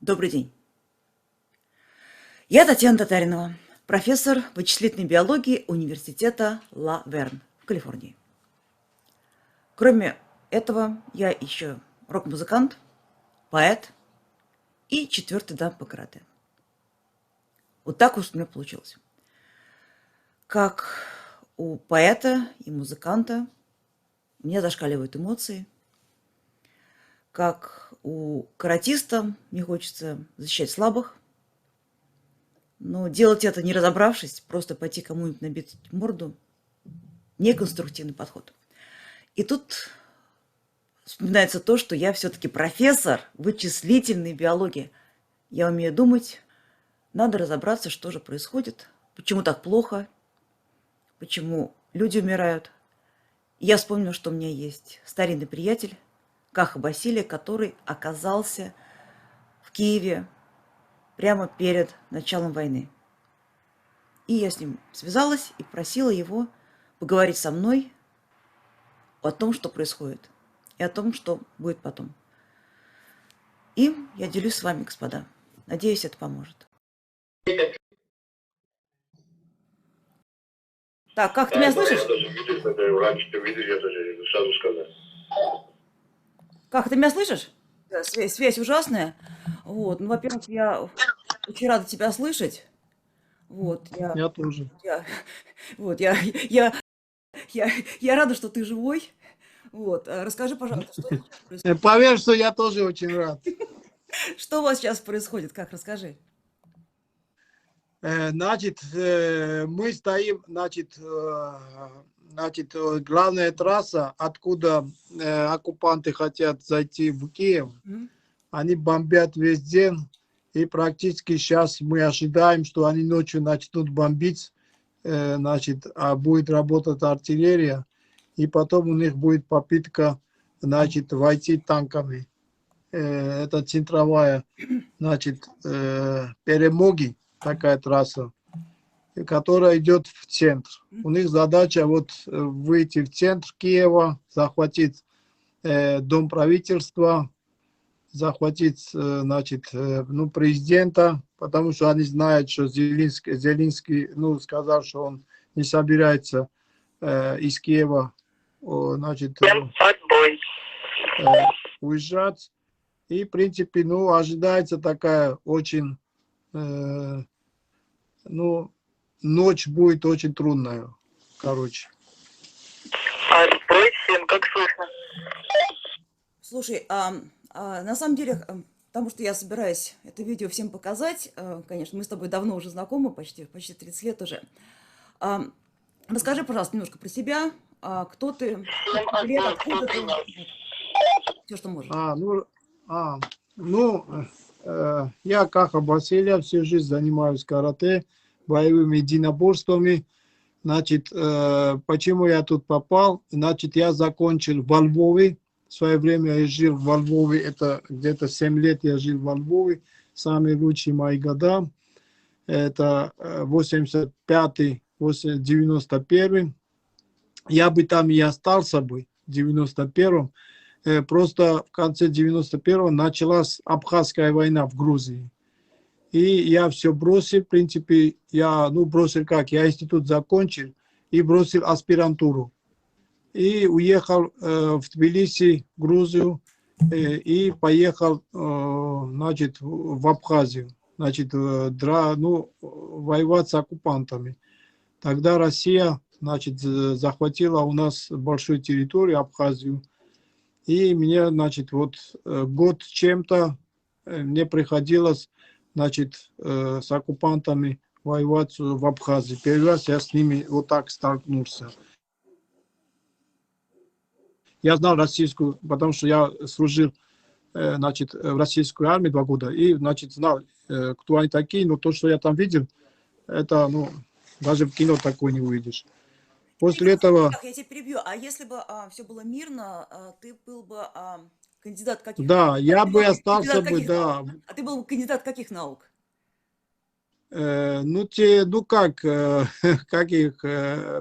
Добрый день. Я Татьяна Татаринова, профессор вычислительной биологии Университета Ла-Верн в Калифорнии. Кроме этого, я еще рок-музыкант, поэт и четвертый дан по карате. Вот так уж у меня получилось. Как у поэта и музыканта у меня зашкаливают эмоции. Как у каратиста мне хочется защищать слабых. Но делать это не разобравшись, просто пойти кому-нибудь набить морду, неконструктивный подход. И тут вспоминается то, что я все-таки профессор вычислительной биологии. Я умею думать, надо разобраться, что же происходит, почему так плохо, почему люди умирают. И я вспомнила, что у меня есть старинный приятель Каха Басилия, который оказался в Киеве прямо перед началом войны. И я с ним связалась и просила его поговорить со мной о том, что происходит, и о том, что будет потом. И я делюсь с вами, господа. Надеюсь, это поможет. Так, как ты меня слышишь? Как ты меня слышишь? Связь ужасная. Вот. Ну, во-первых, я очень рада тебя слышать. Вот, Я тоже. вот, я рада, что ты живой. Вот, расскажи, пожалуйста, что сейчас происходит? Поверь, что я тоже очень рад. Что у вас сейчас происходит? Как, расскажи. Значит, мы стоим, значит, главная трасса, откуда оккупанты хотят зайти в Киев. Они бомбят весь день, и практически сейчас мы ожидаем, что они ночью начнут бомбить, значит, а будет работать артиллерия, и потом у них будет попытка, значит, войти танками. Это центровая, значит, Перемоги, такая трасса, которая идет в центр. У них задача вот выйти в центр Киева, захватить дом правительства, захватить, значит, ну, президента, потому что они знают, что Зеленский, ну, сказал, что он не собирается из Киева, значит, уезжать. И, в принципе, ну, ожидается такая очень, ну, ночь будет очень трудная, короче. Стой, всем как слышно? Слушай, на самом деле, потому что я собираюсь это видео всем показать, конечно, мы с тобой давно уже знакомы, почти 30 лет уже. Расскажи, пожалуйста, немножко про себя, кто ты, сколько лет, откуда ты, все, что можешь. Я Каха Басилия, всю жизнь занимаюсь карате, боевыми единоборствами. Значит, почему я тут попал? Значит, я закончил во Львове. В свое время я жил во Львове, это где-то 7 лет я жил во Львове. Самые лучшие мои года. Это 85-91. Я бы там и остался бы в 91-м. Просто в конце 91-го началась Абхазская война в Грузии. И я все бросил, в принципе, я институт закончил и бросил аспирантуру. И уехал в Тбилиси, в Грузию, и поехал, значит, в Абхазию, значит, воевать с оккупантами. Тогда Россия, значит, захватила у нас большую территорию, Абхазию. И мне, значит, вот год чем-то мне приходилось, значит, с оккупантами воевать в Абхазии. Первый раз я с ними вот так столкнулся. Я знал российскую, потому что я служил, значит, в российской армии 2 года. И, значит, знал, кто они такие. Но то, что я там видел, это, ну, даже в кино такое не увидишь. После этого... Я тебя перебью. А если бы все было мирно, ты был бы кандидат каких? Да, я бы остался бы, да. А ты был кандидат каких наук?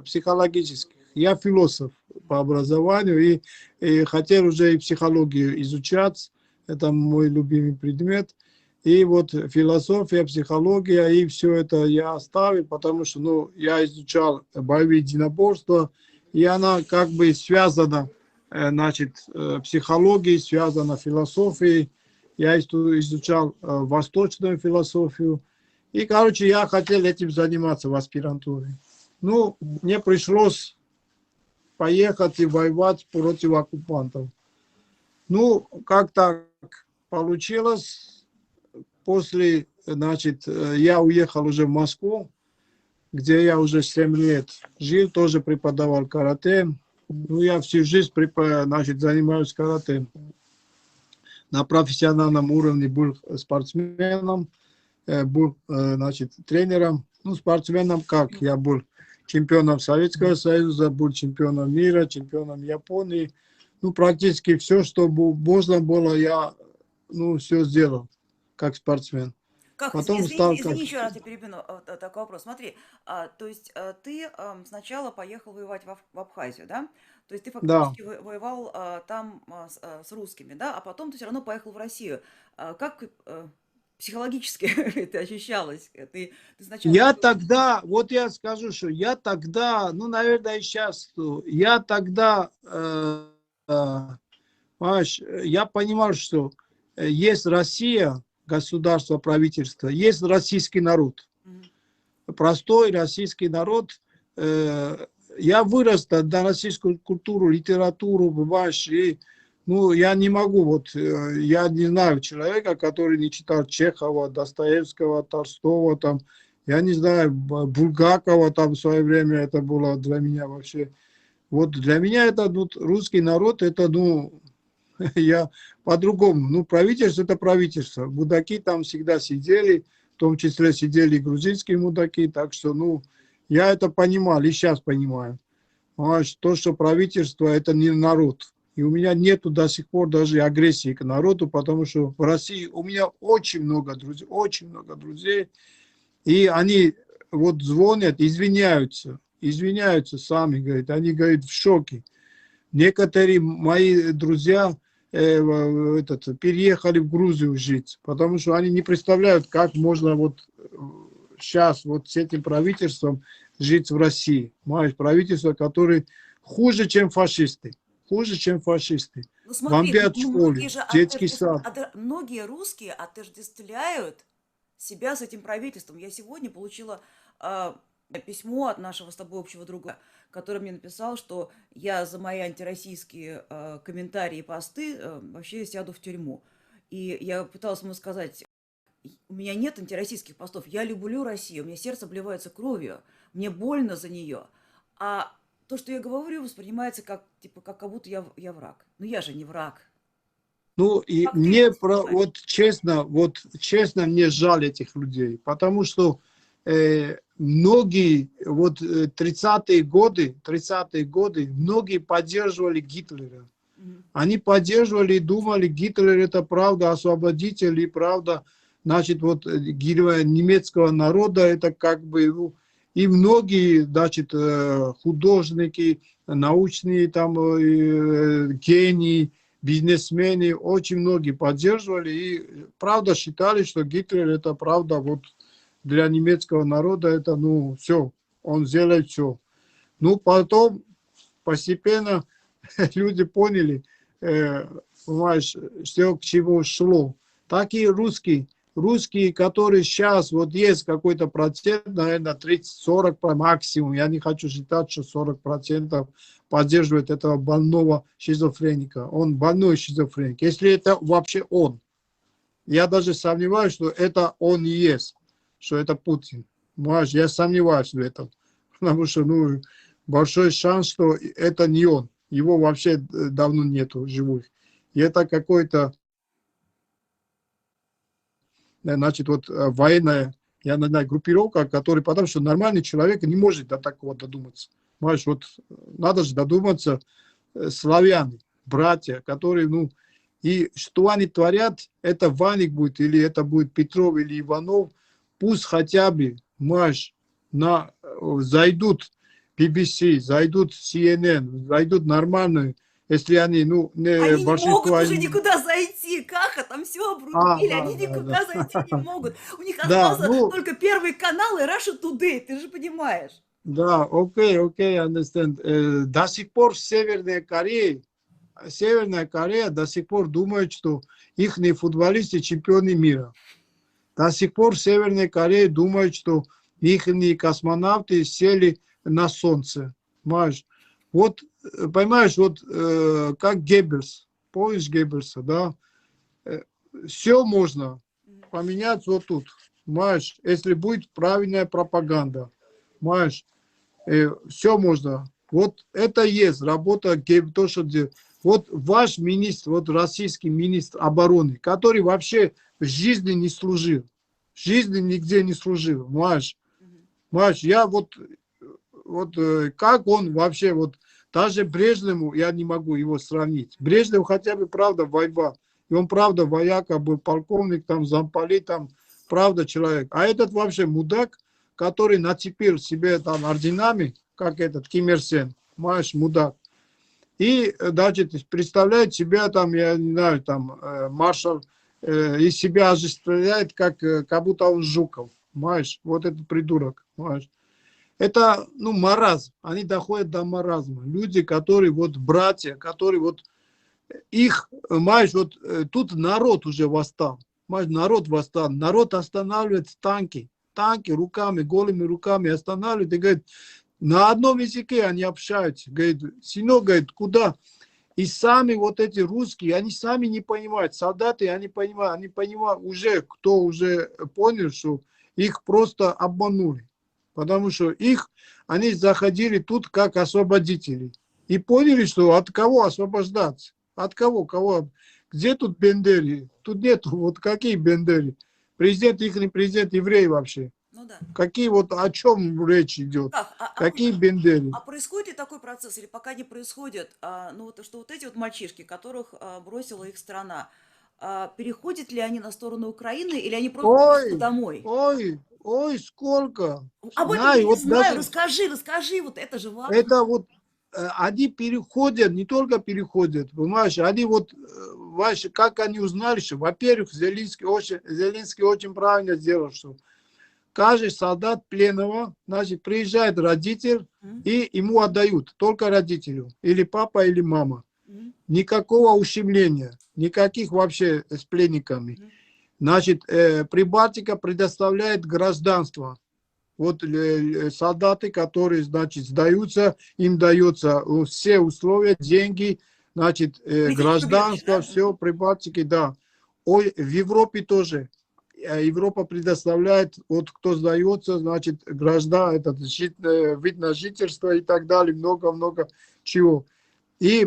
Психологических. Я философ по образованию и хотел уже и психологию изучать. Это мой любимый предмет. И вот философия, психология, и все это я оставил, потому что, ну, я изучал боевые единоборства, и она как бы связана, значит, психологией, связана философией. Я изучал восточную философию. И, короче, я хотел этим заниматься в аспирантуре. Ну, мне пришлось поехать и воевать против оккупантов. Ну, как так получилось. После, значит, я уехал уже в Москву, где я уже 7 лет жил, тоже преподавал карате. Ну, я всю жизнь, значит, занимаюсь карате. На профессиональном уровне был спортсменом, был, значит, тренером. Ну, спортсменом как? Я был чемпионом Советского Союза, был чемпионом мира, чемпионом Японии. Ну, практически все, что можно было, я, ну, все сделал как спортсмен. Как, Потом стал извини, как... извини, еще раз я перебью такой вопрос. Смотри, то есть ты сначала поехал воевать в Абхазию, да? То есть ты Да. фактически воевал там с русскими, да? А потом ты все равно поехал в Россию. Как психологически это ощущалось? Ты сначала... Я тогда, вот я скажу, что я тогда, ну, наверное, и сейчас, я тогда, понимаешь, я понимал, что есть Россия, государство, правительство, есть российский народ. Мгм. Простой российский народ. Я вырос на российскую культуру, литературу, понимаешь, и, ну, я не могу, вот, я не знаю человека, который не читал Чехова, Достоевского, Толстого, там, я не знаю, Булгакова, там, в свое время это было для меня вообще. Вот для меня это, ну, русский народ, это, ну, я по-другому. Ну, правительство – это правительство. Мудаки там всегда сидели, в том числе сидели и грузинские мудаки. Так что, ну, я это понимал и сейчас понимаю. Понимаешь, то, что правительство – это не народ. И у меня нету до сих пор даже агрессии к народу, потому что в России у меня очень много друзей, очень много друзей. И они вот звонят, извиняются сами, говорят, они, говорят, в шоке. Некоторые мои друзья переехали в Грузию жить, потому что они не представляют, как можно вот сейчас вот с этим правительством жить в России. Понимаешь, правительство, которое хуже, чем фашисты. Хуже, чем фашисты. Ну смотри, Бомбят многие школы, же детский сад. многие русские отождествляют себя с этим правительством. Я сегодня получила письмо от нашего с тобой общего друга, который мне написал, что я за мои антироссийские комментарии и посты вообще сяду в тюрьму. И я пыталась ему сказать, у меня нет антироссийских постов, я люблю Россию, у меня сердце обливается кровью, мне больно за нее. А то, что я говорю, воспринимается как, типа, как будто я враг. Но я же не враг. Ну, и Как ты это мне, воспринимаешь? вот честно, мне жаль этих людей, потому что многие, вот 30-е годы, многие поддерживали Гитлера. Мгм. Они поддерживали и думали, Гитлер это правда освободитель и правда, значит, вот герой немецкого народа, это как бы, ну, и многие, значит, художники, научные там гении, бизнесмены, очень многие поддерживали и правда считали, что Гитлер это правда вот для немецкого народа, это, ну, все, он сделает все. Ну, потом постепенно люди поняли, понимаешь, все к чему шло. Так и русские, которые сейчас, вот есть какой-то процент, наверное, 30-40 по максимум, я не хочу считать, что 40% поддерживает этого больного шизофреника. Он больной шизофреник. Если это вообще он. Я даже сомневаюсь, что это он и есть, что это Путин. Понимаешь, я сомневаюсь в этом. Потому что, ну, большой шанс, что это не он. Его вообще давно нету живых. И это какой-то, значит, вот военная, я не знаю, группировка, которая, потому что нормальный человек не может до такого додуматься. Понимаешь, вот надо же додуматься, славяне, братья, которые, ну, и что они творят, это Ваник будет, или это будет Петров, или Иванов, пусть хотя бы, понимаешь, зайдут BBC, зайдут CNN, зайдут нормальные, если они, ну, Они не большинство, могут уже они, никуда зайти. Как а там все обрубили, Да, они да, никуда да. зайти не могут. У них Да, остался ну, только Первый канал и Russia Today, ты же понимаешь. да, окей, understand. До сих пор в Северная Корея до сих пор думает, что их футболисты чемпионы мира. До сих пор в Северной Корее думают, что их космонавты сели на Солнце. Понимаешь? Вот, понимаешь, вот как Геббельс. Помнишь Геббельса, да? Все можно поменять вот тут. Понимаешь? Если будет правильная пропаганда. Понимаешь? Все можно. Вот это есть работа то, что вот ваш министр, вот российский министр обороны, который вообще в жизни не служил, в жизни нигде не служил, понимаешь? Понимаешь, я вот как он вообще, вот даже Брежневу я не могу его сравнить. Брежнев хотя бы правда воевал, и он правда вояка был, полковник, там, замполит, там, правда человек. А этот вообще мудак, который нацепил себе там орденами, как этот Ким Ир Сен, понимаешь, мудак. И, значит, представляет себя там, я не знаю, там, маршал, из себя ожесточает, как будто он Жуков, понимаешь, вот этот придурок, понимаешь. Это, ну, маразм, они доходят до маразма. Люди, которые вот братья, которые вот их, понимаешь, вот тут народ уже восстал, понимаешь, народ восстал, народ останавливает танки руками, голыми руками останавливает и говорит, на одном языке они общаются. Говорит, сынок, говорит, куда? И сами вот эти русские, они сами не понимают. Солдаты, они понимают уже, кто уже понял, что их просто обманули. Потому что они заходили тут как освободители. И поняли, что от кого освобождаться? От кого? Где тут Бендери? Тут нету, вот какие Бендери? Президент, их президент еврей вообще. Ну да. Какие вот, о чем речь идет? Как? Какие Бендери? А происходит ли такой процесс, или пока не происходит, ну, вот, что вот эти вот мальчишки, которых бросила их страна, переходят ли они на сторону Украины, или они просто просятся Ой, домой? ой, сколько. Об этом я Знаю, не вот знаю, даже расскажи, вот это же важно. это вот они переходят, не только переходят, понимаешь, они вот, как они узнали, что, во-первых, Зеленский очень правильно сделал, что каждый солдат пленного, значит, приезжает родитель, и ему отдают, только родителю, или папа, или мама. Никакого ущемления, никаких вообще с пленниками. Значит, Прибалтика предоставляет гражданство. Вот солдаты, которые, значит, сдаются, им дается все условия, деньги, значит, Политическое убежище, гражданство, да? все, Прибалтике, да. Ой, в Европе тоже. Европа предоставляет, вот кто сдается, значит, вид на жительство и так далее, много-много чего. И,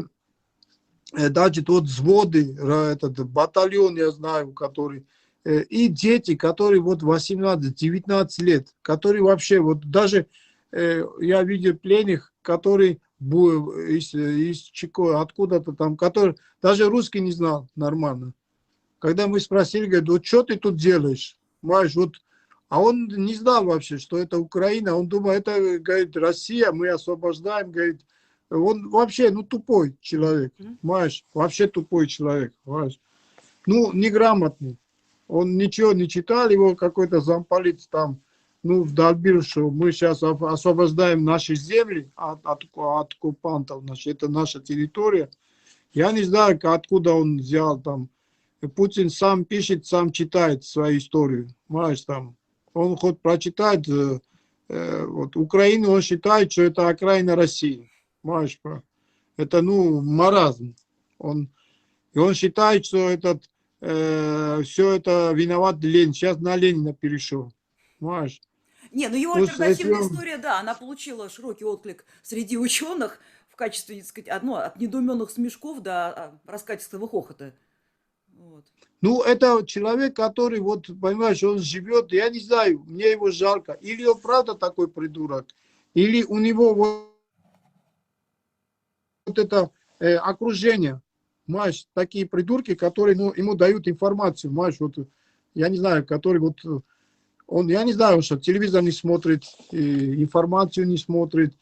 значит, вот взводы, этот батальон, я знаю, который, и дети, которые вот 18-19 лет, которые вообще, вот даже я видел пленных, которые из Чико, откуда-то там, который даже русский не знал нормально. Когда мы спросили, говорит, вот что ты тут делаешь? Понимаешь, вот, а он не знал вообще, что это Украина. Он думал, это, говорит, Россия, мы освобождаем, говорит. Он вообще, ну, тупой человек, понимаешь? Вообще тупой человек, понимаешь? Ну, неграмотный. Он ничего не читал, его какой-то замполит там, ну, вдолбил, что мы сейчас освобождаем наши земли от оккупантов, значит, это наша территория. Я не знаю, откуда он взял там. Путин сам пишет, сам читает свою историю. Понимаешь, там, он хоть прочитает, вот, Украину он считает, что это окраина России. Понимаешь, это, ну, маразм. И он считает, что все это виноват Ленин. Сейчас на Ленина перешел. Понимаешь? Не, ну его Ну, если альтернативная он... история, да, она получила широкий отклик среди ученых в качестве, так сказать, от недоуменных смешков до раскатистого хохота. Вот. Ну, это человек, который, вот, понимаешь, он живет, я не знаю, мне его жалко. Или он правда такой придурок, или у него вот это окружение, понимаешь, такие придурки, которые, ну, ему дают информацию, понимаешь, вот, я не знаю, который вот, я не знаю, что телевизор не смотрит, информацию не смотрит.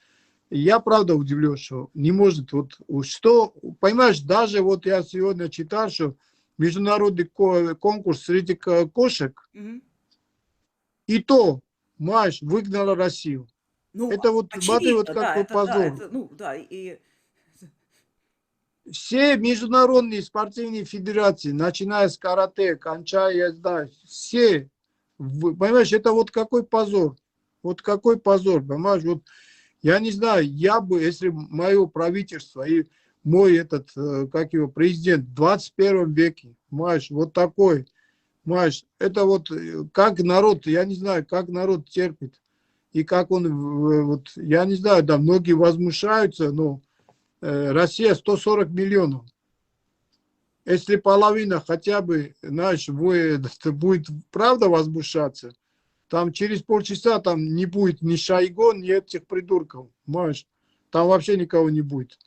Я правда удивлен, что не может, вот, что, понимаешь, даже вот я сегодня читал, что международный конкурс среди кошек, Мгм. и то, Маш, выгнала Россию. Ну, Это вот, смотри, вот очевидно, да, какой это, да, позор. это, ну, да, и Все международные спортивные федерации, начиная с карате, кончая, я знаю, все, понимаешь, это вот какой позор. Вот какой позор, понимаешь, вот я не знаю, я бы, если мое правительство и мой этот, как его, президент в 21 веке, понимаешь, вот такой, понимаешь, это вот как народ, я не знаю, как народ терпит. И как он, вот, я не знаю, да, многие возмущаются, но Россия 140 миллионов. Если половина хотя бы, знаешь, будет правда возмущаться, там через полчаса там не будет ни Шойгу, ни этих придурков, понимаешь? Там вообще никого не будет.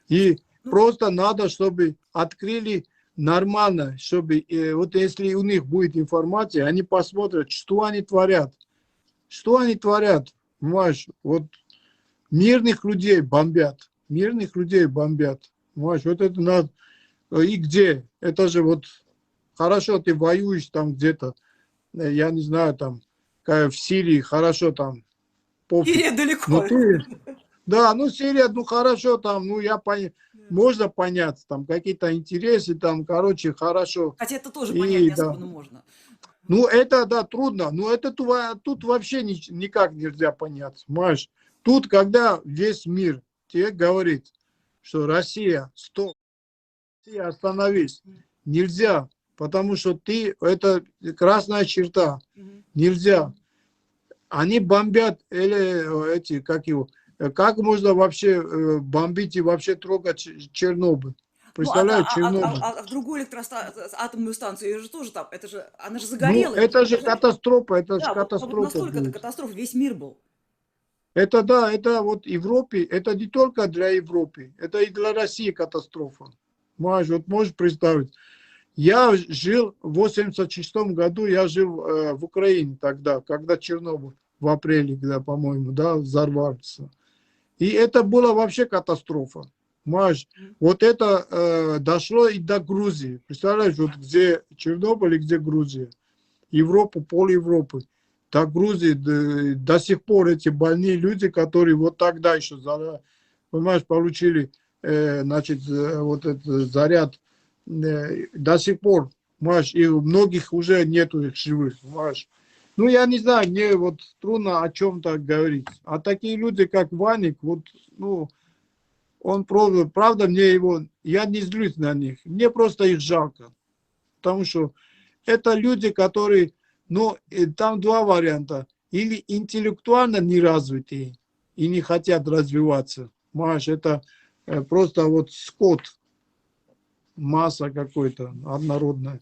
И ну, просто надо, чтобы открыли нормально, чтобы вот если у них будет информация, они посмотрят, что они творят. Что они творят, понимаешь? Вот мирных людей бомбят, мирных людей бомбят, понимаешь? Вот это надо. И где? Это же вот хорошо, ты воюешь там где-то, я не знаю, там, в Сирии, хорошо, там, Сирия пофиг. Но далеко. ты, да, ну, Сирия, ну, хорошо, там, ну, Да. можно понять, там, какие-то интересы, там, короче, хорошо. Хотя это тоже понять И, не да, особенно можно. ну, это, да, трудно, но это тут вообще никак нельзя понять, понимаешь? Тут, когда весь мир тебе говорит, что Россия, стоп, Россия, остановись, Мгм. нельзя, потому что ты, это красная черта, Мгм. нельзя. Они бомбят, или эти, как его, как можно вообще бомбить и вообще трогать Чернобыль? Ну, а, да, Представляю, Чернобыль. в другую атомную станцию, ее же тоже там, это же, она же Ну, загорелась. это же катастрофа, это же Да, вот катастрофа настолько это будет. катастрофа, весь мир был. Это да, это вот Европе, это не только для Европы, это и для России катастрофа. Маш, вот можешь представить. Я жил в 86 году, я жил в Украине тогда, когда Чернобыль в апреле, когда, по-моему, да, взорвался. И это была вообще катастрофа. Маш, Мгм. вот это дошло и до Грузии. Представляешь, вот где Чернобыль и где Грузия. Европу, пол Европы. До Грузии до сих пор эти больные люди, которые вот тогда еще, понимаешь, получили значит, вот этот заряд, до сих пор, понимаешь, и у многих уже нету их живых, понимаешь. Ну, я не знаю, мне вот трудно о чем-то говорить. А такие люди, как Ваник, вот, ну, он правда, мне его, я не злюсь на них, мне просто их жалко. Потому что это люди, которые, ну, там два варианта. Или интеллектуально неразвитые и не хотят развиваться. Маш, это просто вот скот, масса какой-то однородная.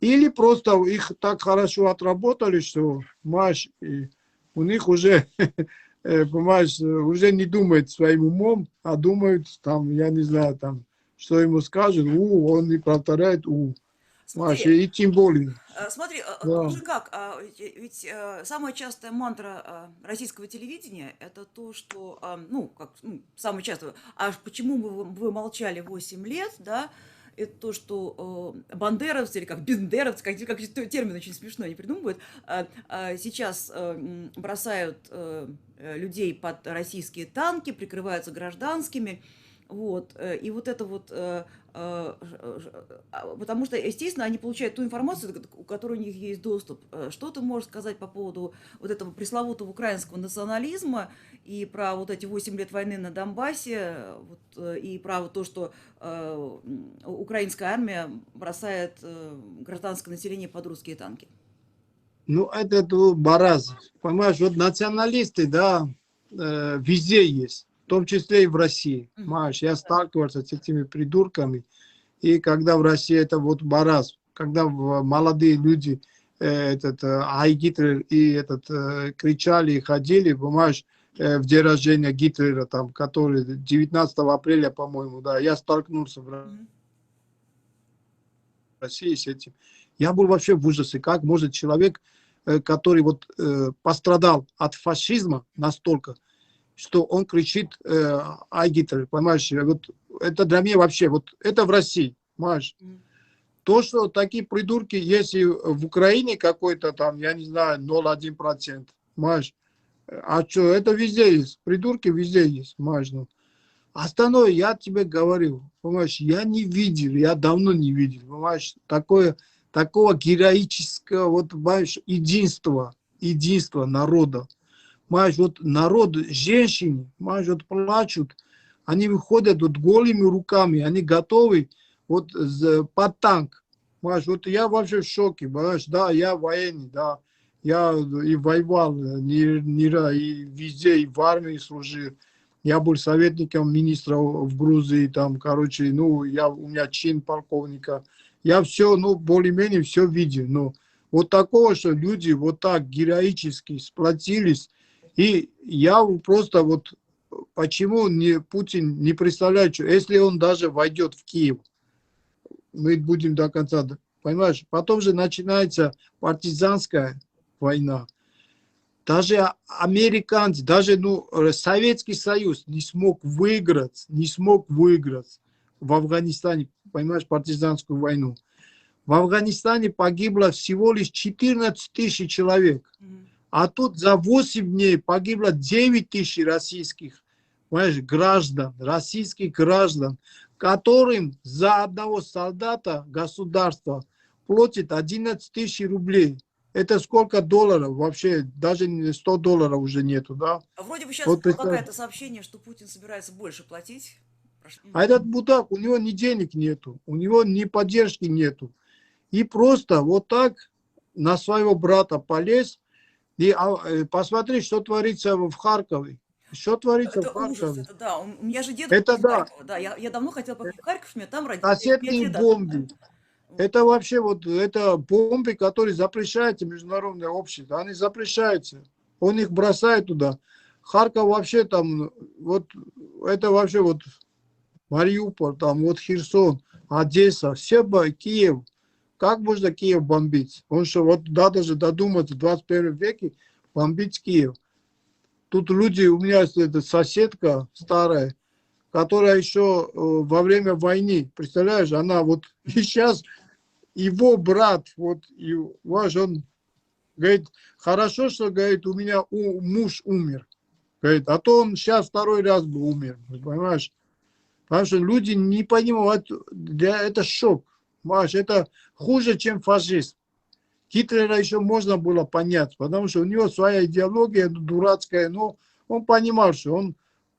Или просто их так хорошо отработали, что, Маш, у них уже, понимаешь, уже не думают своим умом, а думают, там, я не знаю, там, что ему скажут, он не повторяет, Маш, Смотри, и тем более. смотри, тут Да. же как, ведь самая частая мантра российского телевидения это то, что, ну, как, ну, самое частое, а почему вы молчали 8 лет, да, это то, что бандеровцы или как бендеровцы, как термин очень смешно они придумывают, сейчас бросают людей под российские танки, прикрываются гражданскими, вот, и вот это вот, потому что, естественно, они получают ту информацию, у которой у них есть доступ. Что ты можешь сказать по поводу вот этого пресловутого украинского национализма и про вот эти 8 лет войны на Донбассе, вот, и про вот то, что украинская армия бросает гражданское население под русские танки? Ну, это маразм. Понимаешь, вот националисты, да, везде есть, в том числе и в России. Мгм. Понимаешь, я сталкивался с этими придурками, и когда в России это вот маразм, когда молодые люди, Ай Гитлер и кричали и ходили, понимаешь, в день рождения Гитлера, там, который 19 апреля, по-моему, да, я столкнулся в Мгм. России с этим. Я был вообще в ужасе, как может человек, который вот пострадал от фашизма настолько, что он кричит «Ай Гитлер», понимаешь, вот это для меня вообще, вот это в России, понимаешь, Мгм. То, что такие придурки, если в Украине какой-то там, я не знаю, 0,1%, понимаешь? А что, это везде есть. Придурки везде есть, понимаешь? Ну. Остальное, я тебе говорил, понимаешь, я не видел, я давно не видел, понимаешь, такого героического, вот, понимаешь, единства народа. Понимаешь, вот народ, женщины, понимаешь, вот плачут, они выходят вот голыми руками, они готовы вот под танк. Понимаешь, вот я вообще в шоке, понимаешь, да, я военный, да, я и воевал, и везде, и в армии служил. Я был советником министра в Грузии, там, короче, ну, у меня чин полковника. Я все, ну, более-менее все видел. Но вот такого, что люди вот так героически сплотились, и я просто вот, почему Путин не представляет, что если он даже войдет в Киев, мы будем до конца, понимаешь, потом же начинается партизанская война. Даже американцы, даже ну, Советский Союз не смог выиграть в Афганистане, понимаешь, партизанскую войну. В Афганистане погибло всего лишь 14 тысяч человек. А тут за 8 дней погибло 9 тысяч российских, понимаешь, граждан, российских граждан, которым за одного солдата государство платит 11 тысяч рублей. Это сколько долларов? Вообще даже $100 уже нету, да? А вроде бы сейчас Вот было представь. какое-то сообщение, что Путин собирается больше платить. А этот мудак, у него ни денег нету, у него ни поддержки нету. И просто вот так на своего брата полез. И посмотри, что творится в Харькове. Что творится в Это ужас, Харькове? это да. У меня же дедушка Это из да, Харькова, да. Я давно хотела поехать в Харьков, у меня там родители 5 кассетные лет отжили, да. бомбы. Это вообще вот, это бомбы, которые запрещаются международное общество. Они запрещаются. Он их бросает туда. Харьков вообще там, вот, это вообще вот Мариуполь, там вот Херсон, Одесса, все, Киев. Как можно Киев бомбить? Он что, вот надо же додуматься в 21 веке бомбить Киев. Тут люди, у меня есть эта соседка старая, которая еще во время войны, представляешь, она вот и сейчас его брат, вот, и ваш, он говорит, хорошо, что, говорит, у меня муж умер. Говорит, а то он сейчас второй раз бы умер, понимаешь? Потому что люди не понимают, это шок. Понимаешь, это хуже, чем фашизм. Гитлера еще можно было понять, потому что у него своя идеология дурацкая, но он понимал, что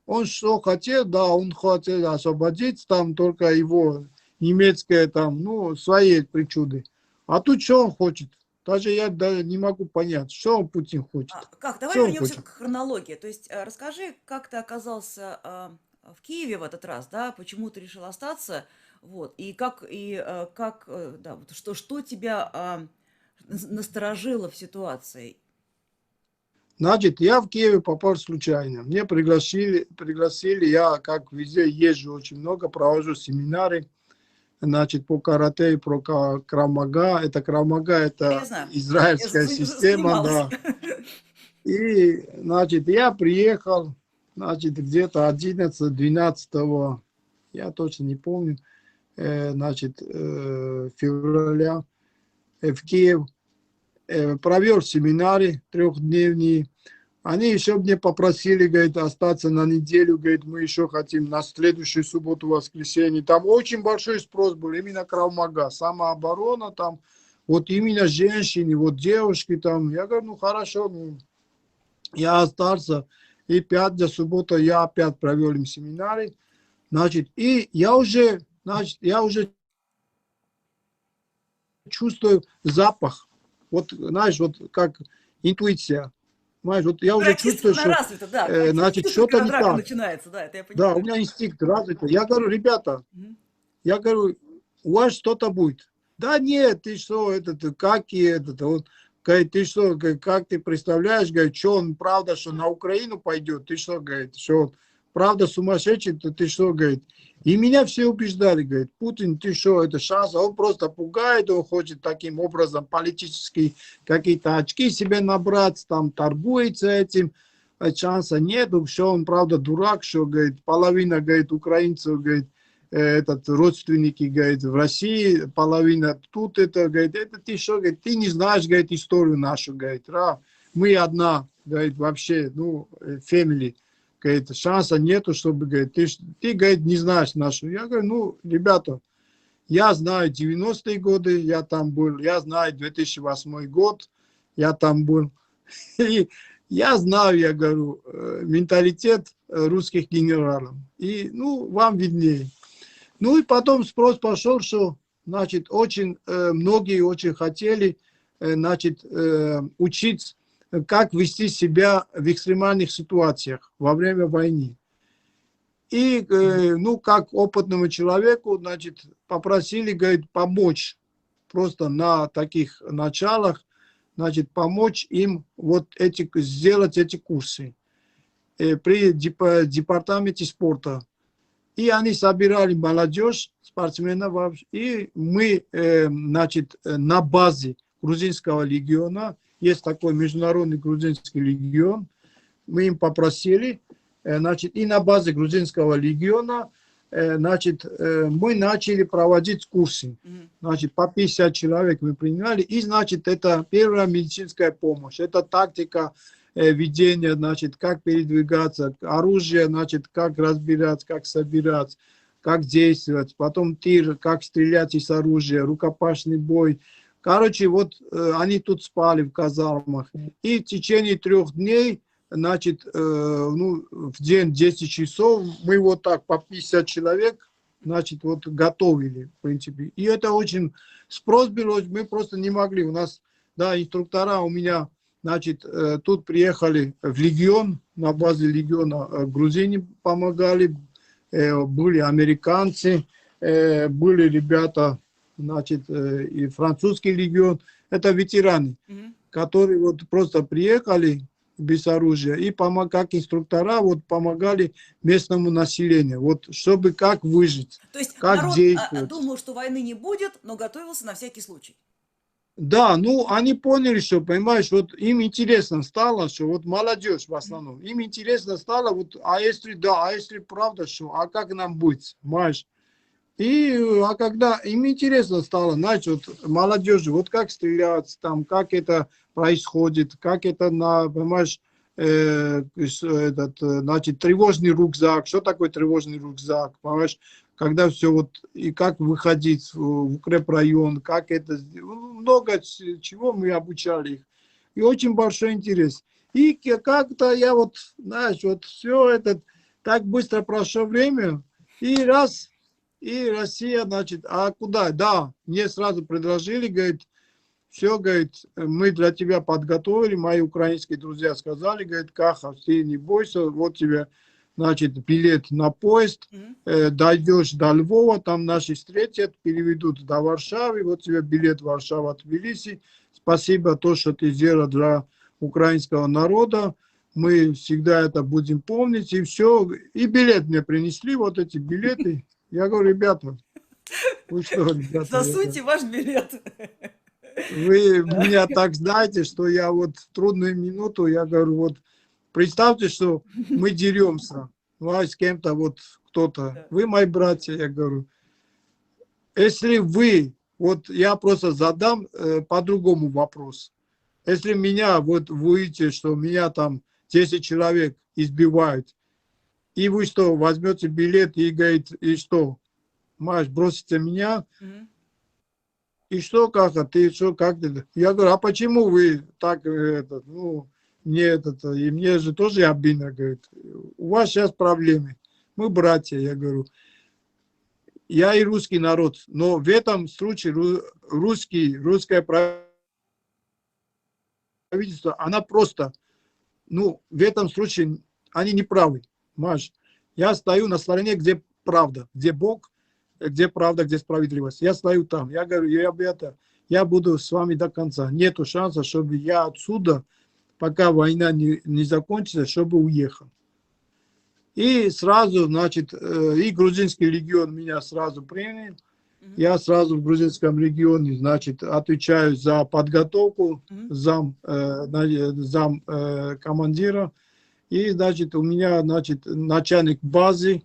он что хотел, да, он хотел освободить, там только его немецкое, там, ну, свои причуды. А тут что он хочет? Даже я даже не могу понять, что он Путин хочет. Как? Давай Что он вернемся хочет? к хронологии. То есть расскажи, как ты оказался в Киеве в этот раз, да, почему ты решил остаться, вот, и да, вот что тебя насторожило в ситуации? Значит, я в Киеве попал случайно. Мне пригласили, я как везде езжу очень много, провожу семинары, значит, по карате и про Крав-Мага. Это Крав-Мага, Я это знаю, я израильская система, занималась. да. И, значит, я приехал, значит, где-то 11-12, я точно не помню, значит, февраля в Киев, провел семинары трехдневные. Они еще мне попросили, говорит, остаться на неделю, говорит, мы еще хотим на следующую субботу, воскресенье. Там очень большой спрос был, именно Крав-Мага, самооборона там, вот именно женщины, вот девушки там. Я говорю, ну хорошо, ну, я остался. И пятая суббота я опять провел им семинары. Значит, и я уже чувствую запах. Вот, знаешь, вот как интуиция. Знаешь, вот я уже чувствую, Каратист что, развита, да, каратист значит, чувствует, что-то когда не драка так. начинается, да, это я Да, у понимаю. меня инстинкт развит. Я говорю, ребята, Мгм. я говорю, у вас что-то будет. Да нет, ты что, как и он говорит, ты что, говорит, как ты представляешь, говорит, что он правда, что на Украину пойдет, ты что, говорит, что он правда сумасшедший, то ты что, говорит. И меня все убеждали, говорит, Путин, ты что, это шанс, он просто пугает, он хочет таким образом политически какие-то очки себе набрать, там торгуется этим, шанса нет, что он правда дурак, что, говорит, половина, говорит, украинцев, говорит, этот, родственники, говорит, в России, половина тут это, говорит, это ты что, говорит, ты не знаешь, говорит, историю нашу, говорит, мы одна, говорит, вообще, ну, family, говорит, шанса нету, чтобы, говорит, ты, говорит, не знаешь нашу. Я говорю, ну, ребята, я знаю 90-е годы, я там был, я знаю 2008 год, я там был. И я знаю, я говорю, менталитет русских генералов. И, ну, вам виднее. Ну, и потом спрос пошел, что, значит, очень многие очень хотели, значит, учить, как вести себя в экстремальных ситуациях во время войны. И, ну, как опытному человеку, значит, попросили, говорит, помочь просто на таких началах, значит, помочь им вот сделать эти курсы при департаменте спорта. И они собирали молодежь, спортсменов, и мы, значит, на базе грузинского легиона, есть такой международный грузинский легион, мы им попросили, значит, и на базе грузинского легиона, значит, мы начали проводить курсы. Значит, по 50 человек мы принимали, и, значит, это первая медицинская помощь, это тактика ведения, значит, как передвигаться, оружие, значит, как разбирать, как собирать, как действовать, потом тир, как стрелять из оружия, рукопашный бой. Короче, вот они тут спали в казармах, и в течение 3 дней, значит, ну, в день 10 часов мы вот так по 50 человек, значит, вот готовили, в принципе. И это очень спрос был, мы просто не могли. У нас, да, инструктора у меня, значит, тут приехали в легион, на базе легиона грузины помогали, были американцы, были ребята, значит, и французский легион. Это ветераны, которые вот просто приехали без оружия и как инструктора вот помогали местному населению, вот чтобы как выжить, То есть как народ действовать. думал, что войны не будет, но готовился на всякий случай. Да, ну они поняли, что, понимаешь, вот им интересно стало, что вот молодежь в основном, им интересно стало, вот, а если да, а если правда, что, а как нам быть, понимаешь? И, а когда им интересно стало, знаете, вот молодежи, вот как стрелять, там, как это происходит, как это, понимаешь, значит, тревожный рюкзак, что такое тревожный рюкзак, понимаешь, когда все вот, и как выходить в укрепрайон, как это, много чего мы обучали их, и очень большой интерес. И как-то я вот, знаешь, вот все это, так быстро прошло время, и раз... И Россия, значит, а куда? Да, мне сразу предложили, говорит, все, говорит, мы для тебя подготовили, мои украинские друзья сказали, говорит, Каха, ты не бойся, вот тебе, значит, билет на поезд, дойдешь до Львова, там наши встретят, переведут до Варшавы, вот тебе билет Варшава-Тбилиси, спасибо то, что ты сделал для украинского народа, мы всегда это будем помнить, и все, и билет мне принесли, вот эти билеты. Я говорю, ребята, вы что, ребята, Засуньте ваш билет. вы меня так знаете, что я вот в трудную минуту, я говорю, вот представьте, что мы деремся, ну, а с кем-то вот кто-то, вы мои братья, я говорю, если вы, вот я просто задам по-другому вопрос, если меня, вот вы видите, что меня там 10 человек избивают, и вы что, возьмете билет и говорите, и что? Маш, бросите меня, и что, как, ты что, как ты? Я говорю, а почему вы так, ну, мне и мне же тоже обидно, говорит, у вас сейчас проблемы, мы братья, я говорю, я и русский народ, но в этом случае русское правительство, она просто, ну, в этом случае они не правы, Маш, я стою на стороне, где правда, где Бог, где правда, где справедливость. Я стою там. Я говорю, ребята, я буду с вами до конца. Нету шанса, чтобы я отсюда, пока война не закончится, чтобы уехал. И сразу, значит, и грузинский легион меня сразу принял. Я сразу в грузинском легионе, значит, отвечаю за подготовку, зам командира. И, значит, у меня, значит, начальник базы,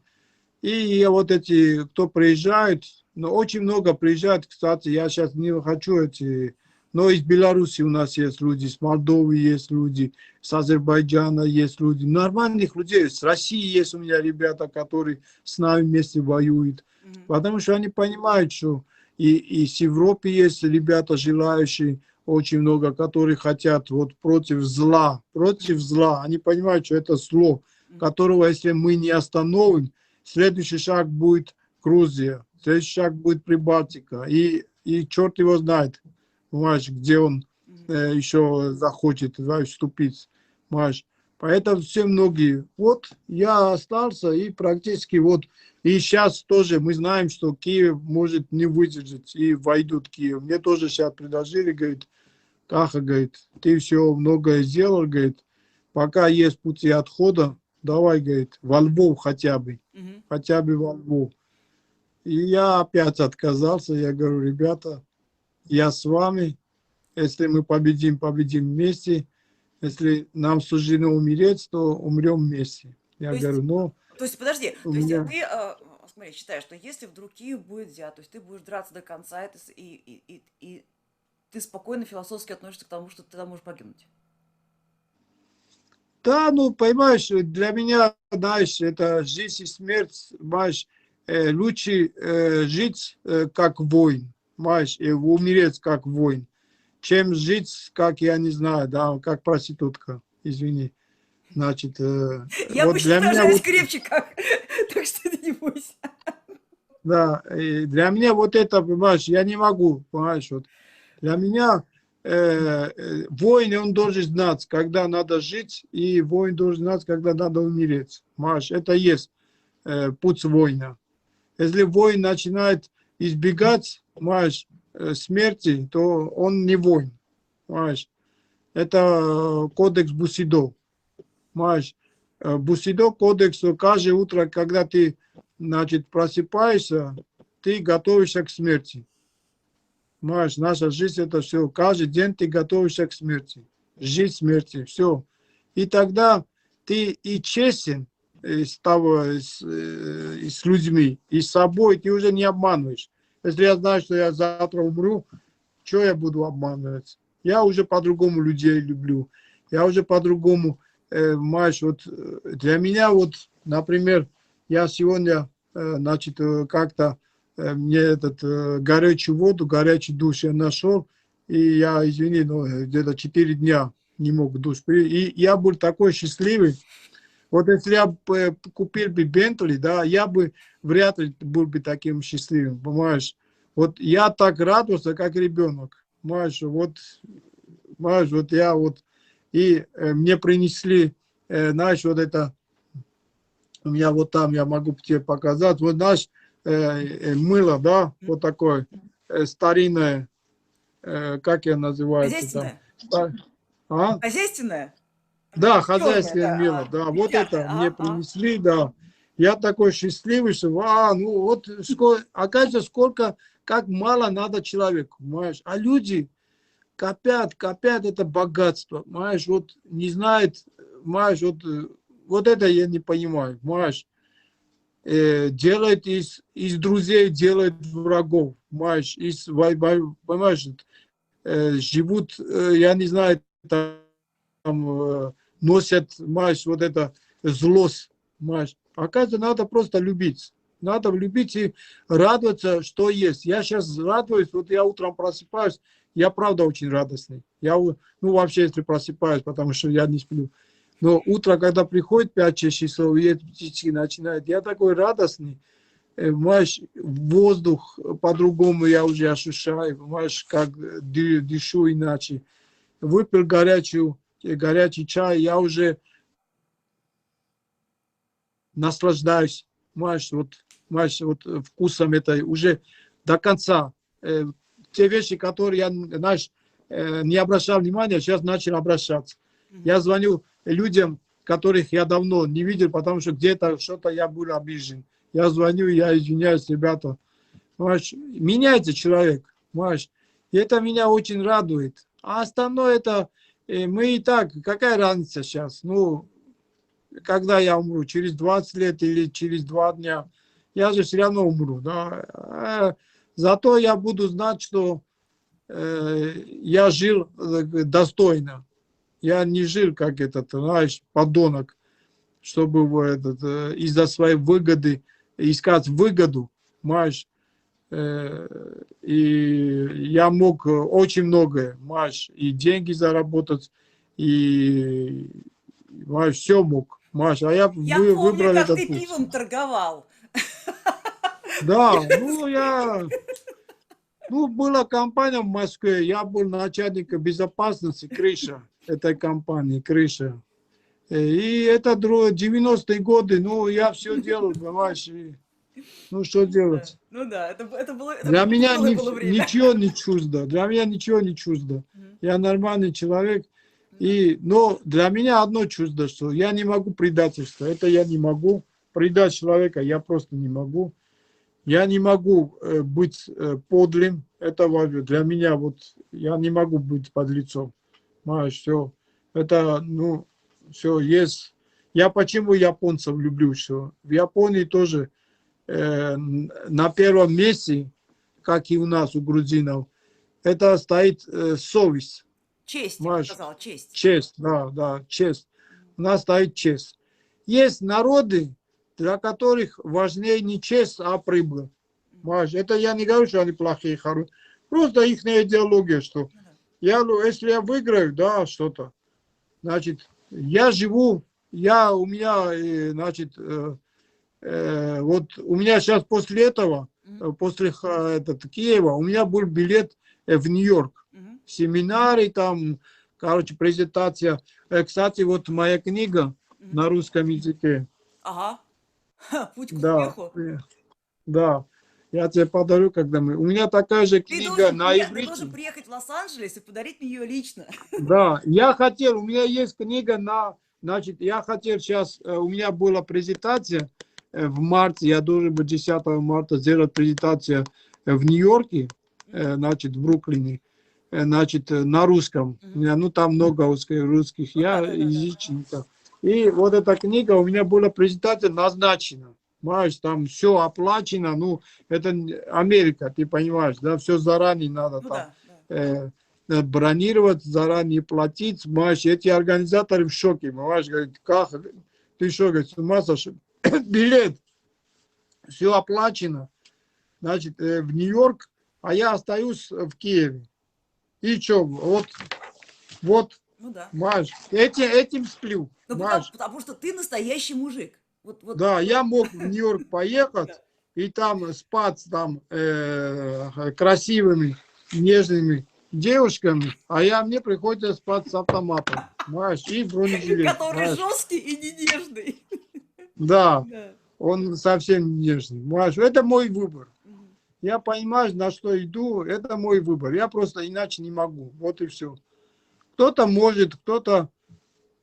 И вот эти, кто приезжает, но очень много приезжает, кстати, я сейчас не хочу эти, но из Беларуси у нас есть люди, с Молдовы есть люди, с Азербайджана есть люди, нормальных людей, с России есть у меня ребята, которые с нами вместе воюют, потому что они понимают, что и с Европы есть ребята, желающие, очень много, которые хотят вот против зла, они понимают, что это зло, которого, если мы не остановим, следующий шаг будет Грузия, следующий шаг будет Прибалтика. И черт его знает, понимаешь, где он еще захочет вступить. Понимаешь. Поэтому все многие. Вот я остался и практически вот. И сейчас тоже мы знаем, что Киев может не выдержать и войдут в Киев. Мне тоже сейчас предложили, говорит, Каха, говорит, ты все многое сделал, говорит, пока есть пути отхода, давай, говорит, во Львов хотя бы во Львов. И я опять отказался, я говорю, ребята, я с вами, если мы победим, победим вместе, если нам суждено умереть, то умрем вместе. Я говорю, ну, То есть, подожди, у то есть меня... ты, смотри, считаешь, что если вдруг Киев будет взят, то есть ты будешь драться до конца, и ты спокойно философски относишься к тому, что ты там можешь погибнуть? Да, ну, понимаешь, для меня, знаешь, это жизнь и смерть, понимаешь, лучше жить как воин, понимаешь, и умереть как воин, чем жить, как, я не знаю, да, как проститутка, извини. Значит, Я вот обычно для меня сражаюсь вот, крепче как, так что ты не бойся. да, для меня вот это, понимаешь, я не могу, понимаешь, вот. Для меня воин, он должен знать, когда надо жить, и воин должен знать, когда надо умереть. Маш, это есть путь воина. Если воин начинает избегать, Маш, смерти, то он не воин. Маш, это кодекс Бусидо. Маш, Бусидо кодекс, каждое утро, когда ты, значит, просыпаешься, ты готовишься к смерти. Маш, наша жизнь это все. Каждый день ты готовишься к смерти. Жизнь смерти, все. И тогда ты и честен с людьми, и с собой, ты уже не обманываешь. Если я знаю, что я завтра умру, что я буду обманывать? Я уже по-другому людей люблю. Я уже по-другому, Маш, вот для меня вот, например, я сегодня, значит, как-то мне горячую воду, горячий душ я нашел, и я, извини, но где-то 4 дня не мог душ принять. И я был такой счастливый. Вот если я купил бы Бентли, да, я бы вряд ли был бы таким счастливым, понимаешь? Вот я так радовался, как ребенок, понимаешь? Вот, понимаешь, вот я вот, и мне принесли, знаешь, вот это, у меня вот там, я могу тебе показать, вот наш мыло, да, вот такое старинное, как я называется там? Хозяйственное? А? Хозяйственное? Да, Черное, хозяйственное мыло, да. да, вот Пятиарное, это мне ага, ага. принесли, да. Я такой счастливый, что, ну вот, сколько, оказывается, сколько, как мало надо человеку, понимаешь? А люди копят, копят это богатство, понимаешь, вот не знает, понимаешь, вот это я не понимаю, понимаешь? Делает из друзей, делает врагов, понимаешь, понимаешь, живут, я не знаю, там, носят, понимаешь, вот это злость, понимаешь. Оказывается, надо просто любить. Надо любить и радоваться, что есть. Я сейчас радуюсь, вот я утром просыпаюсь, я правда очень радостный. Я, ну, вообще, если просыпаюсь, потому что я не сплю. Но утро, когда приходит 5-6 часов, и эти птички начинают, я такой радостный. Понимаешь, воздух по-другому я уже ощущаю, понимаешь, как дышу иначе. Выпил горячий чай, я уже наслаждаюсь, понимаешь, вот вкусом этой уже до конца. Те вещи, которые я, знаешь, не обращал внимания, сейчас начал обращаться. Я звоню людям, которых я давно не видел, потому что где-то что-то я был обижен. Я звоню, я извиняюсь, ребята. Понимаешь, меняется человек, понимаешь. И это меня очень радует. А остальное это мы и так, какая разница сейчас? Ну, когда я умру, через 20 лет или через 2 дня. я же все равно умру. Да. Зато я буду знать, что я жил достойно. Я не жил, как этот, знаешь, подонок, чтобы из-за своей выгоды искать выгоду, понимаешь. И я мог очень многое, понимаешь, и деньги заработать, и понимаешь, все мог, понимаешь. А я Я помню, выбрал как этот ты путь. пивом торговал. Да, была компания в Москве, я был начальником безопасности, крыша этой компании, крыша. И это 90-е годы, я все делал, понимаешь, что Да. делать? Ну да, это Для меня веселое было время. ничего не чуждо, для меня ничего не чуждо. Мгм. Я нормальный человек, Да. но для меня одно чуждо, что я не могу предательства, это я не могу. Предать человека я просто не могу. Я не могу быть подлым, это для меня, я не могу быть подлецом. Понимаешь, все. Это, все есть. Я почему японцев люблю, что в Японии тоже на первом месте, как и у нас, у грузинов, это стоит совесть. Честь, я бы Понимаешь? сказала, честь. Честь, да, честь. У нас стоит честь. Есть народы, для которых важнее не честь, а прибыль. Понимаешь? Это я не говорю, что они плохие, хорошие. Просто их идеология, что Ну да. если я выиграю, да, что-то, значит, я живу, у меня, значит, вот у меня сейчас после этого, Мгм. после Киева, у меня был билет в Нью-Йорк. Мгм. Семинары там, короче, презентация. Кстати, вот моя книга Мгм. на русском языке. Ага. Ха, путь к Да, успеху. да. Я тебе подарю, когда мы... У меня такая же книга на Ты должен иврите. приехать в Лос-Анджелес и подарить мне ее лично. Да, у меня есть книга значит, я хотел сейчас, у меня была презентация в марте, я должен был 10 марта сделать презентацию в Нью-Йорке, Мгм. значит, в Бруклине, значит, на русском. У Мгм. меня, там много русских, Ну я да, да, да, да. язычников. И вот эта книга, у меня была презентация назначена. Понимаешь, там все оплачено, это Америка, ты понимаешь, да, все заранее надо Ну там. да, да. Бронировать, заранее платить, понимаешь, эти организаторы в шоке, понимаешь, говорят, как, ты что, говорит, с ума сошел, билет, все оплачено, значит, в Нью-Йорк, а я остаюсь в Киеве, и что, вот, Ну да. понимаешь, этим сплю, Ну понимаешь, потому что ты настоящий мужик. да, я мог в Нью-Йорк Да. поехать, и там спать там красивыми, нежными девушками, мне приходится спать с автоматом, знаешь, и бронежилет, Который знаешь. жесткий и не нежный. Да, Да. он совсем нежный, знаешь. Это мой выбор. Мгм. Я понимаю, на что иду, это мой выбор. Я просто иначе не могу, вот и все. Кто-то может, кто-то,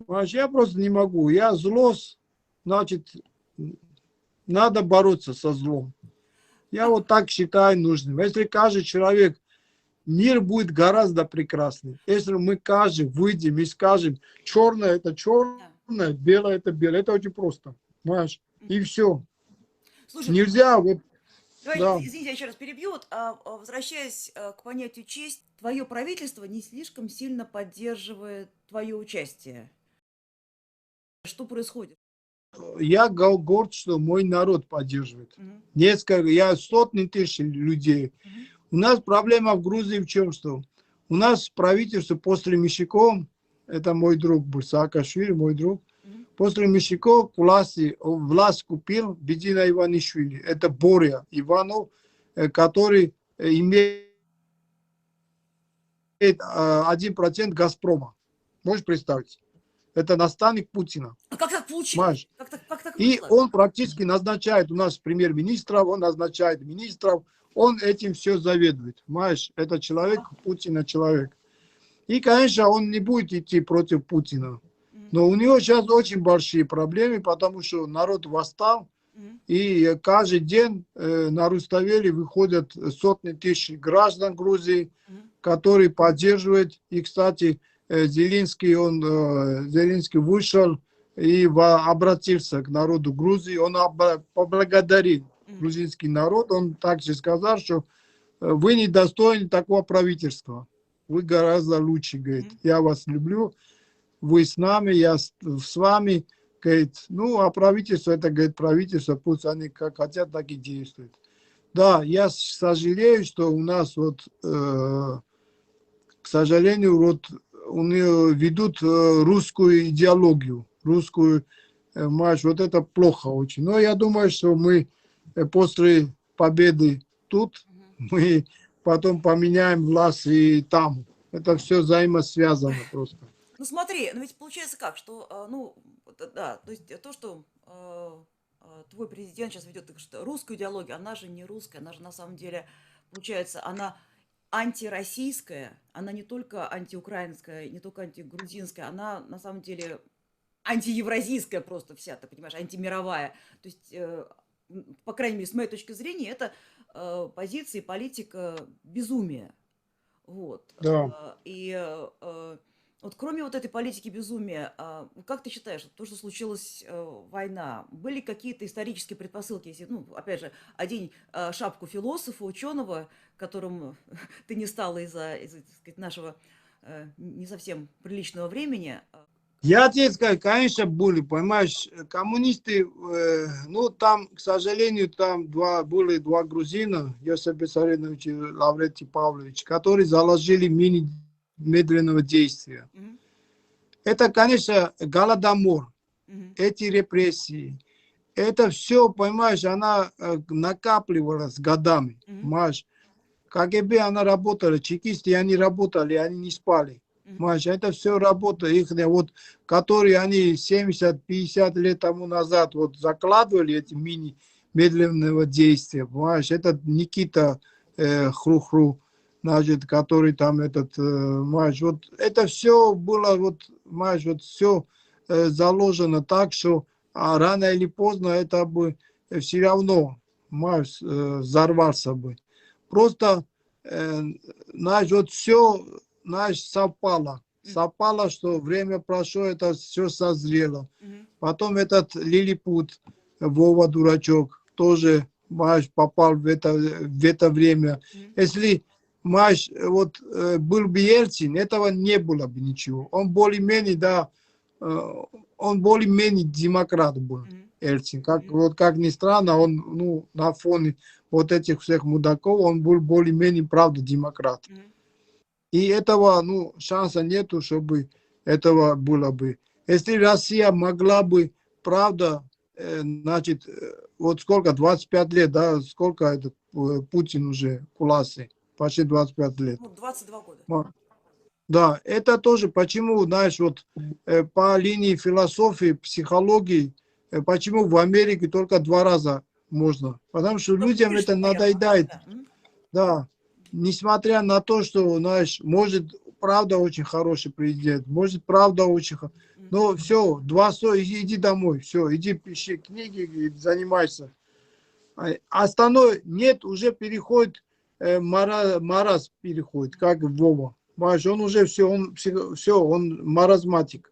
знаешь, я просто не могу. Я злость, значит, надо бороться со злом. Я вот так считаю нужным. Если каждый человек, мир будет гораздо прекраснее. Если мы каждый выйдем и скажем, черное это Да. черное, белое это белое. Это очень просто. Понимаешь? И Мгм. все. Слушай, Нельзя, давай, да. извините, я еще раз перебью. Возвращаясь к понятию честь, твое правительство не слишком сильно поддерживает твое участие. Что происходит? Я горд, что мой народ поддерживает. Мгм. Я сотни тысяч людей. Мгм. У нас проблема в Грузии в чем, что у нас правительство после Мещикова, это мой друг был, Саакашвили, мой друг, Мгм. после Мещикова власть купил Бедина Иванишвили. Это Боря Иванов, который имеет 1% Газпрома. Можешь представить? Это наставник Путина. А как так получилось? Понимаешь? Как так И вышло? он практически назначает у нас премьер-министров, он назначает министров, он этим все заведует. Понимаешь? Это человек, Ага. Путина человек. И, конечно, он не будет идти против Путина. Мгм. Но у него сейчас очень большие проблемы, потому что народ восстал, Мгм. и каждый день на Руставели выходят сотни тысяч граждан Грузии, Мгм. которые поддерживают. И, кстати, Зеленский вышел и обратился к народу Грузии, он поблагодарил грузинский народ, он также сказал, что вы не достойны такого правительства. Вы гораздо лучше, говорит. Я вас люблю, вы с нами, я с вами. Говорит, ну, а правительство, это, говорит, правительство, пусть они как хотят, так и действуют. Да, я сожалею, что у нас вот, к сожалению, вот у нее ведут русскую идеологию, русскую марш. Вот это плохо очень. Но я думаю, что мы после победы тут, мы потом поменяем власть и там. Это все взаимосвязано просто. Ну смотри, ну ведь получается как, что, ну, да, то есть то, что твой президент сейчас ведет русскую идеологию, она же не русская, она же на самом деле, получается, она антироссийская, она не только антиукраинская, не только антигрузинская, она на самом деле антиевразийская просто вся, ты понимаешь, антимировая. То есть, по крайней мере, с моей точки зрения, это позиция и политика безумия. Вот. Да. И вот кроме вот этой политики безумия, как ты считаешь, то, что случилась война, были какие-то исторические предпосылки? Если, ну, опять же, одень шапку философа, ученого, которым ты не стала из-за, так сказать, нашего не совсем приличного времени. Я тебе скажу, конечно, были, понимаешь, коммунисты, ну, там, к сожалению, там были два грузина, Йосиф Виссарионович и Лаврентий Павлович, которые заложили мини медленного действия. Это, конечно, голодомор, эти репрессии, это все, понимаешь, она накапливалась годами, понимаешь. КГБ, она работала, чекисты, они работали, они не спали. Понимаешь, это все работа их, вот, которые они 70-50 лет тому назад вот закладывали эти мини медленного действия, понимаешь, это Никита Хру-Хру, значит, который там этот, понимаешь, вот это все было, вот, понимаешь, вот все заложено так, что рано или поздно это бы все равно, понимаешь, взорвался бы. Просто, знаешь, вот все, знаешь, совпало. Совпало, что время прошло, это все созрело. Потом этот лилипут, Вова Дурачок, тоже, знаешь, попал в это время. Если, знаешь, вот был бы Ельцин, этого не было бы ничего. Он более-менее, да, он более-менее демократ был, Ельцин. Вот как ни странно, он, ну, на фоне вот этих всех мудаков, он был более-менее, правда, демократ. И этого, ну, шанса нету, чтобы этого было бы. Если Россия могла бы, правда, значит, вот сколько, 25 лет, да, сколько этот Путин уже к власти? Почти 25 лет. Ну, 22 года. Да, это тоже, почему, знаешь, вот по линии философии, психологии, почему в Америке только 2 раза можно? Потому что людям это надоедает. Да, несмотря на то, что, знаешь, может, правда очень хороший президент, может, правда очень хороший, но все, 2 иди домой, все, иди пиши книги и занимайся. Остальное нет, уже переходит, маразм переходит, как Вова. Маш, он уже все, он маразматик.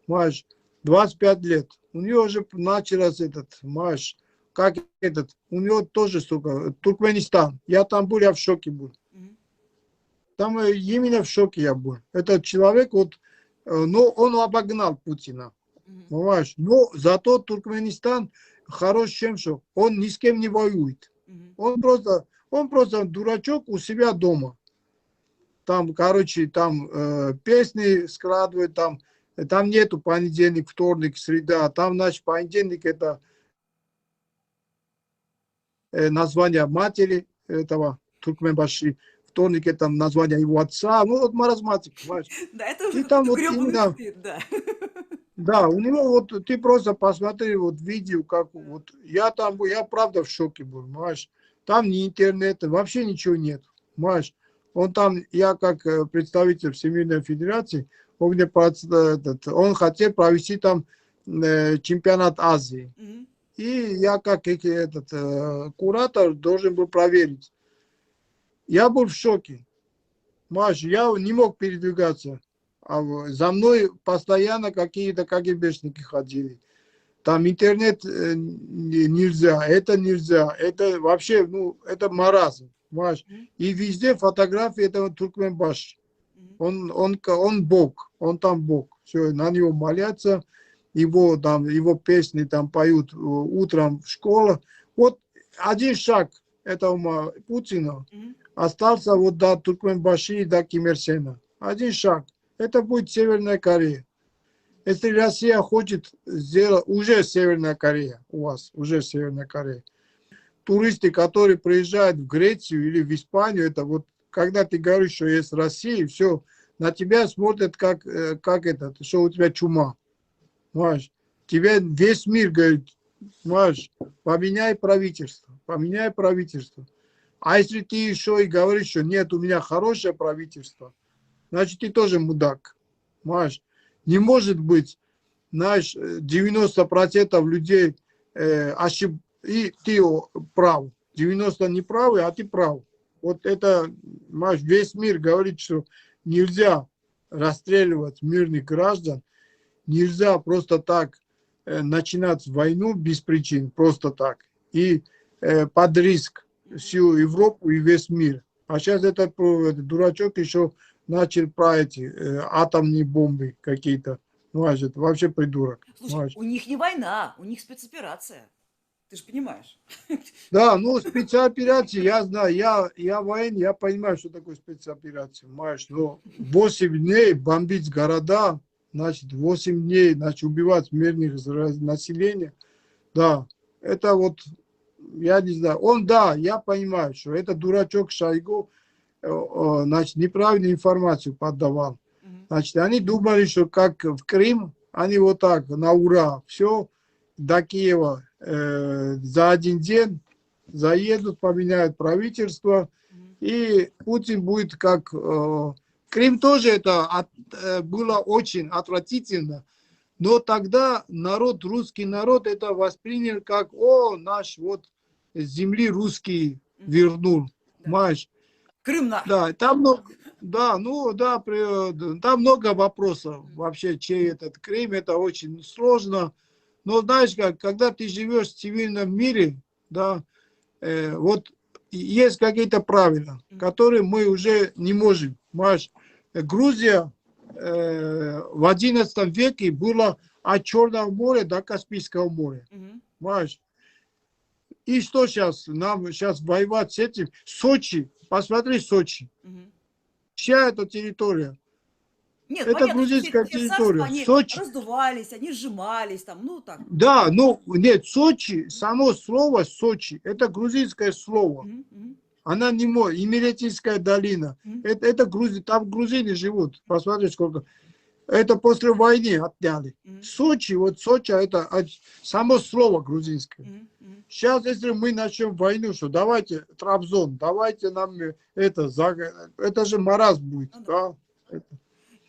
Маш, 25 лет. У него уже началось этот, Маш, как этот, у него тоже, сука, Туркменистан. Я там был, я в шоке был. Там именно в шоке я был. Этот человек, вот, но он обогнал Путина. Понимаешь? Но зато Туркменистан хорош чем, что он ни с кем не воюет. Он просто дурачок у себя дома. Там, короче, там песни складывают, там нету понедельник, вторник, среда. Там, значит, понедельник это название матери этого Туркменбаши. Вторник это название его отца. Ну, вот маразматик, понимаешь? Да, это уже и там вот гребаный именно, стыд, да. Да, у него вот, ты просто посмотри вот видео, как вот, я там был, я правда в шоке был, понимаешь? Там ни интернета, вообще ничего нет, понимаешь? Он там, я как представитель Всемирной Федерации, он мне он хотел провести там чемпионат Азии. И я как куратор должен был проверить. Я был в шоке. Маш, я не мог передвигаться. А за мной постоянно какие-то КГБшники ходили. там интернет нельзя, это вообще, ну, это маразм, понимаешь? И везде фотографии этого Туркменбаш. Он Бог, он там Бог. Все, на него молятся, его песни там поют утром в школе. Вот один шаг этого Путина остался вот до Туркменбаши и до Ким Ир Сена. Один шаг. Это будет Северная Корея. Если Россия хочет сделать, уже Северная Корея, у вас уже Северная Корея. Туристы, которые приезжают в Грецию или в Испанию, это вот, когда ты говоришь, что есть Россия, все, на тебя смотрят как это, что у тебя чума. Понимаешь? Тебе весь мир говорит, понимаешь, поменяй правительство, поменяй правительство. А если ты еще и говоришь, что нет, у меня хорошее правительство, значит, ты тоже мудак. Понимаешь? Не может быть, знаешь, 90% людей и ты прав. 90 неправы, а ты прав. Вот это, понимаешь, весь мир говорит, что нельзя расстреливать мирных граждан, нельзя просто так начинать войну без причин, просто так. И под риск всю Европу и весь мир. А сейчас этот дурачок еще начал про эти атомные бомбы какие-то. Понимаешь, это вообще придурок. Слушай, Понимаешь? у них не война, у них спецоперация. Ты же понимаешь. Да, ну спецоперации, я знаю, я военный, я понимаю, что такое спецоперация, понимаешь, но 8 дней бомбить города, значит, 8 дней, значит, убивать мирных населения, да, это вот, я не знаю, да, я понимаю, что это дурачок Шойгу, значит, неправильную информацию подавал. Значит, они думали, что как в Крым, они вот так, на ура, все, до Киева за один день заедут, поменяют правительство, и Путин будет как... Крым тоже это было очень отвратительно, но тогда народ, русский народ это воспринял как, наш вот с земли русский вернул, понимаешь? Крым наш. Да, там много, да, ну да, там много вопросов вообще, чей этот Крым, это очень сложно. Но знаешь как, когда ты живешь в цивильном мире, да, вот есть какие-то правила, которые мы уже не можем. Понимаешь? Грузия в XI веке была от Черного моря до Каспийского моря. Понимаешь? И что сейчас? Нам сейчас воевать с этим? Сочи, посмотри Сочи. Чья это территория? Нет, Это понятно, что грузинская все царства, территория. они Сочи. раздувались, они сжимались, там, ну так. Да, ну нет, Сочи, само слово Сочи, это грузинское слово. Она не может, Имеретинская долина. Это Грузия, там грузины живут. Посмотри, сколько. Это после войны отняли. Сочи, вот Сочи, это само слово грузинское. Сейчас, если мы начнем войну, что давайте Трабзон, давайте нам это же маразм будет. Да?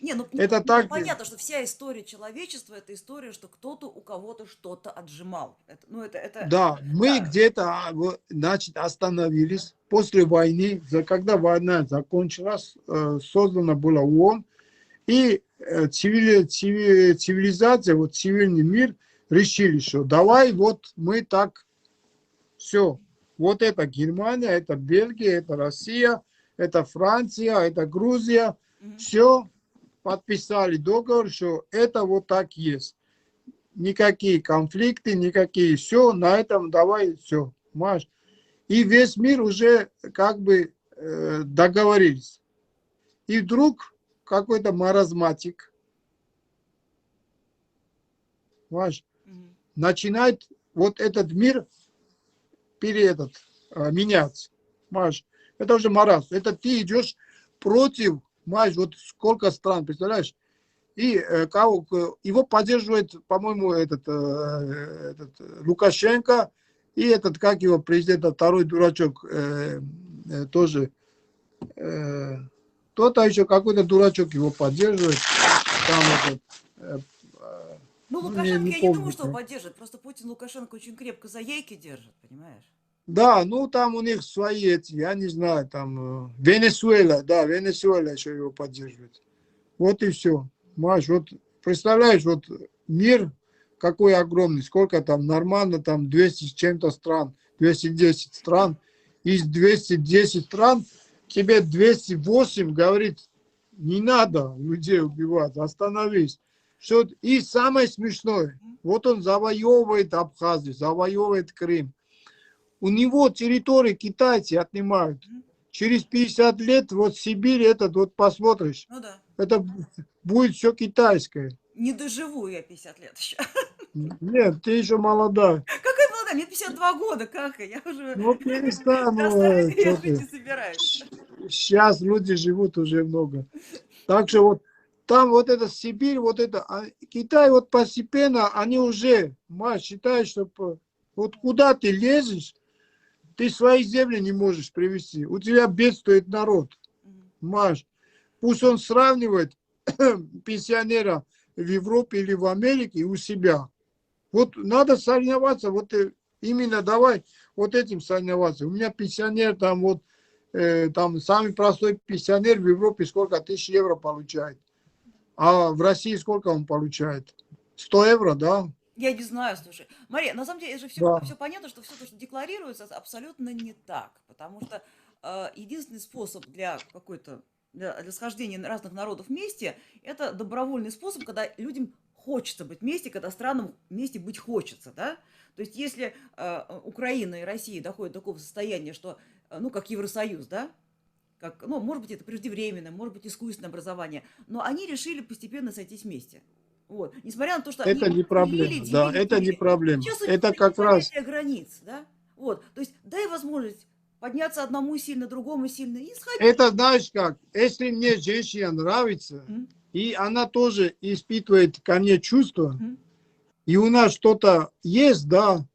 Не, ну Это так. понятно, что вся история человечества это история, что кто-то у кого-то что-то отжимал. Да, мы где-то, значит, остановились после войны, когда война закончилась, создана была ООН, и цивилизация, вот цивильный мир решили, что давай вот мы так, все, вот это Германия, это Бельгия, это Россия, это Франция, это Грузия, все, подписали договор, что это вот так есть. Никакие конфликты, никакие, все, на этом давай, все, понимаешь? И весь мир уже как бы договорились. И вдруг какой-то маразматик, понимаешь, начинает вот этот мир меняться, понимаешь? Это уже маразм. Это ты идешь против, понимаешь, вот сколько стран, представляешь? И его поддерживает, по-моему, этот Лукашенко и этот, как его президент, второй дурачок, тоже, кто-то еще какой-то дурачок его поддерживает. Там ну, Лукашенко, не я не думаю, помню. что его поддержит. Просто Путин Лукашенко очень крепко за яйки держит, понимаешь? Да, ну там у них свои эти, я не знаю, там Венесуэла, да, Венесуэла еще его поддерживает. Вот и все. Маш, вот представляешь, вот мир, какой огромный, сколько там, нормально, там 200 с чем-то стран, 210 стран. Из 210 стран тебе 208 говорит, не надо людей убивать, остановись. Что, и самое смешное, вот он завоевывает Абхазию, завоевывает Крым. У него территории китайцы отнимают. Через 50 лет вот Сибирь, этот вот посмотришь, Ну да. это будет все китайское. Не доживу я 50 лет еще. Нет, ты еще молодая. Какая молодая? Мне 52 года, как? Я уже Ну, перестань, до старости я что жить ты. не собираюсь. Сейчас люди живут уже много. Так что вот там вот это Сибирь, вот это, а Китай вот постепенно, они уже, считают, что вот куда ты лезешь, ты свои земли не можешь привести. У тебя бедствует народ. Маш, пусть он сравнивает пенсионера в Европе или в Америке у себя. Вот надо соревноваться, вот именно давай вот этим соревноваться. У меня пенсионер там вот, там самый простой пенсионер в Европе сколько? 1000 евро получает. А в России сколько он получает? 100 евро, да? Я не знаю, слушай. Мария, на самом деле же все, Да. все понятно, что все то, что декларируется, абсолютно не так. Потому что единственный способ для какой-то для схождения разных народов вместе, это добровольный способ, когда людям хочется быть вместе, когда странам вместе быть хочется, да? То есть если Украина и Россия доходят до такого состояния, что, ну, как Евросоюз, да, как, ну, может быть, это преждевременное, может быть, искусственное образование, но они решили постепенно сойтись вместе. Вот. Несмотря на то, что они Это не делили, проблема, да, делили, это не делили. проблема. Сейчас Это нет как раз, понятия границ, да? Вот. То есть дай возможность подняться одному сильно, другому сильно и сходить. это знаешь как, если мне женщина нравится, и она тоже испытывает ко мне чувства, и у нас что-то есть, да,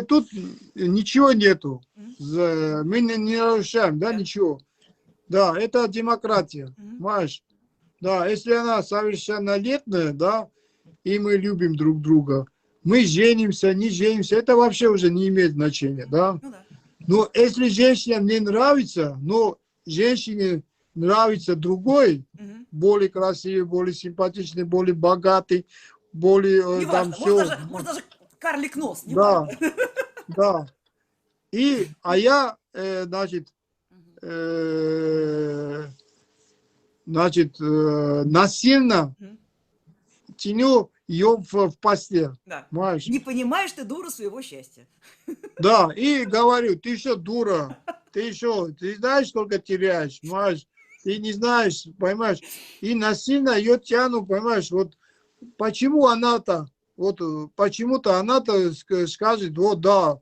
тут ничего нету, мы не нарушаем, да, ничего. Да, это демократия, понимаешь? Да, если она совершеннолетняя, да, и мы любим друг друга, мы женимся, не женимся, это вообще уже не имеет значения, да. Ну да. Но если женщине не нравится, но женщине нравится другой, более красивый, более симпатичный, более богатый, более там Неважно, все. может даже карлик нос, Да, неважно. да. А я, значит, насильно тяню ее в постель. Да. Понимаешь? Не понимаешь ты, дура, своего счастья. Да, и говорю, ты еще дура, ты знаешь, сколько теряешь, понимаешь? Ты не знаешь, понимаешь? И насильно ее тяну, понимаешь? Вот почему она-то, вот почему-то она-то скажет, вот да,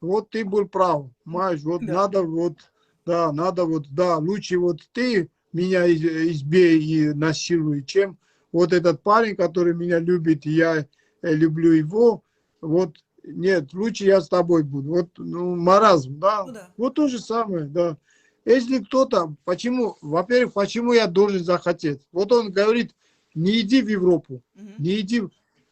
вот ты был прав, понимаешь? Вот Да. надо вот, да, надо вот, да, лучше вот ты меня избей и насилуй, чем вот этот парень, который меня любит, и я люблю его, вот. Нет, лучше я с тобой буду. Вот, ну, маразм, да? Ну да. Вот то же самое, да. Если кто-то, почему, во-первых, почему я должен захотеть? Вот он говорит, не иди в Европу, не иди.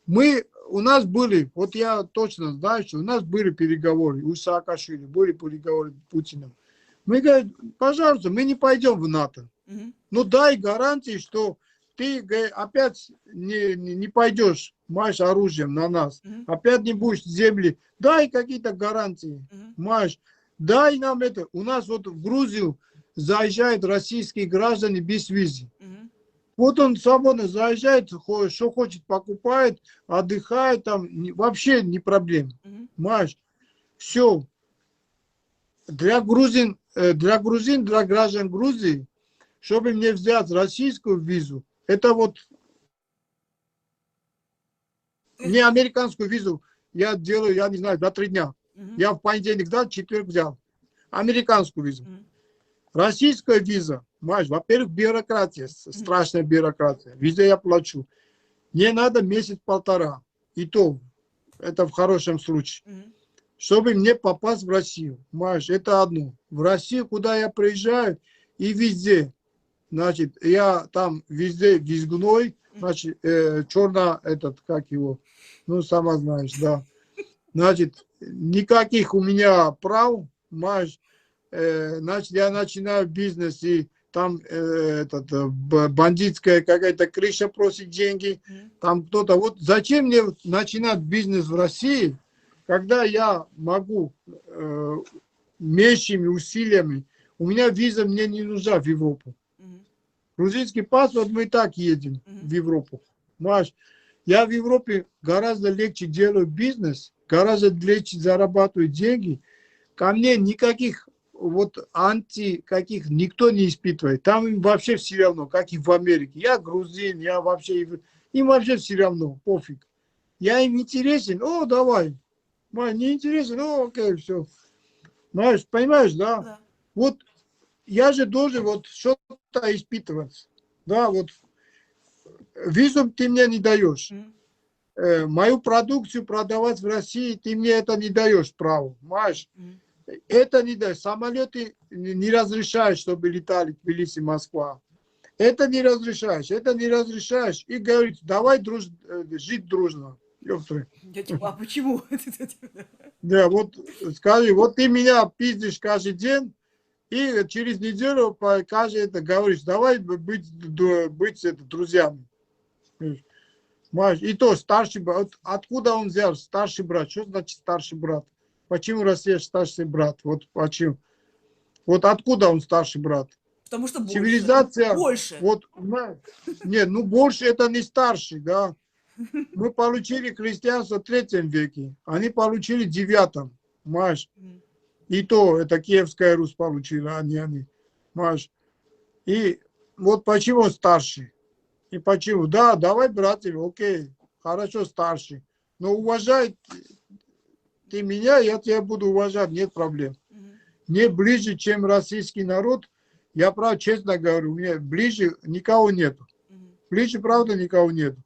У нас были, вот я точно знаю, что у нас были переговоры, у Саакашвили были переговоры с Путиным. Мы говорим, пожалуйста, мы не пойдем в НАТО. Ну дай гарантии, что ты опять не пойдешь, маш оружием на нас, опять не будешь земли. Дай какие-то гарантии, маш. Дай нам это. У нас вот в Грузию заезжают российские граждане без визы. Вот он свободно заезжает, что хочет покупает, отдыхает там, вообще не проблема. Маш, все. Для граждан Грузии, чтобы мне взять российскую визу, это вот не американскую визу я делаю, я не знаю, за 3 дня. Я в понедельник взял, в четверг взял. Американскую визу. Российская виза, во-первых, бюрократия, страшная бюрократия. Везде я плачу. Мне надо месяц-полтора. И то, это в хорошем случае. Чтобы мне попасть в Россию. Это одно. В Россию, куда я приезжаю, и везде. Значит, я там везде визгуной, значит, черно этот, как его, ну, сама знаешь, да. Значит, никаких у меня прав, значит, я начинаю бизнес, и там бандитская какая-то крыша просит деньги, там кто-то. Вот зачем мне начинать бизнес в России, когда я могу меньшими усилиями, у меня виза мне не нужна в Европу. Грузинский паспорт, мы и так едем в Европу. Маш, я в Европе гораздо легче делаю бизнес, гораздо легче зарабатываю деньги. Ко мне никаких каких никто не испытывает. Там им вообще все равно, как и в Америке. Я грузин, я вообще, им вообще все равно, пофиг. Я им интересен, о, давай. Не интересен, окей, все. Знаешь, понимаешь, да? Да. Вот я же должен вот что-то испытывать. Да, вот визу ты мне не даешь. Мою продукцию продавать в России ты мне это не даешь право. Понимаешь? Это не даешь. Самолеты не разрешаешь, чтобы летали в Тбилиси, Москва. Это не разрешаешь, это не разрешаешь. И говорит, давай жить дружно. Ёпта. Я типа, а почему? Да, вот скажи, вот ты меня пиздишь каждый день, и через неделю говоришь, давай быть друзьями. И то старший брат. Откуда он взял старший брат? Что значит старший брат? Почему Россия старший брат? Вот почему? Вот откуда он старший брат? Потому что больше. Цивилизация. Больше. Вот, нет, ну больше это не старший, да. Мы получили христианство в 3 веке. Они получили в 9. Маш. И то, это Киевская Русь получила, а не они. Маш. И вот почему он старший? И почему? Да, давай, братья, окей, хорошо, старший. Но уважай ты меня, я тебя буду уважать, нет проблем. Мне ближе, чем российский народ, я, правда, честно говорю, мне ближе никого нету. Ближе, правда, никого нету.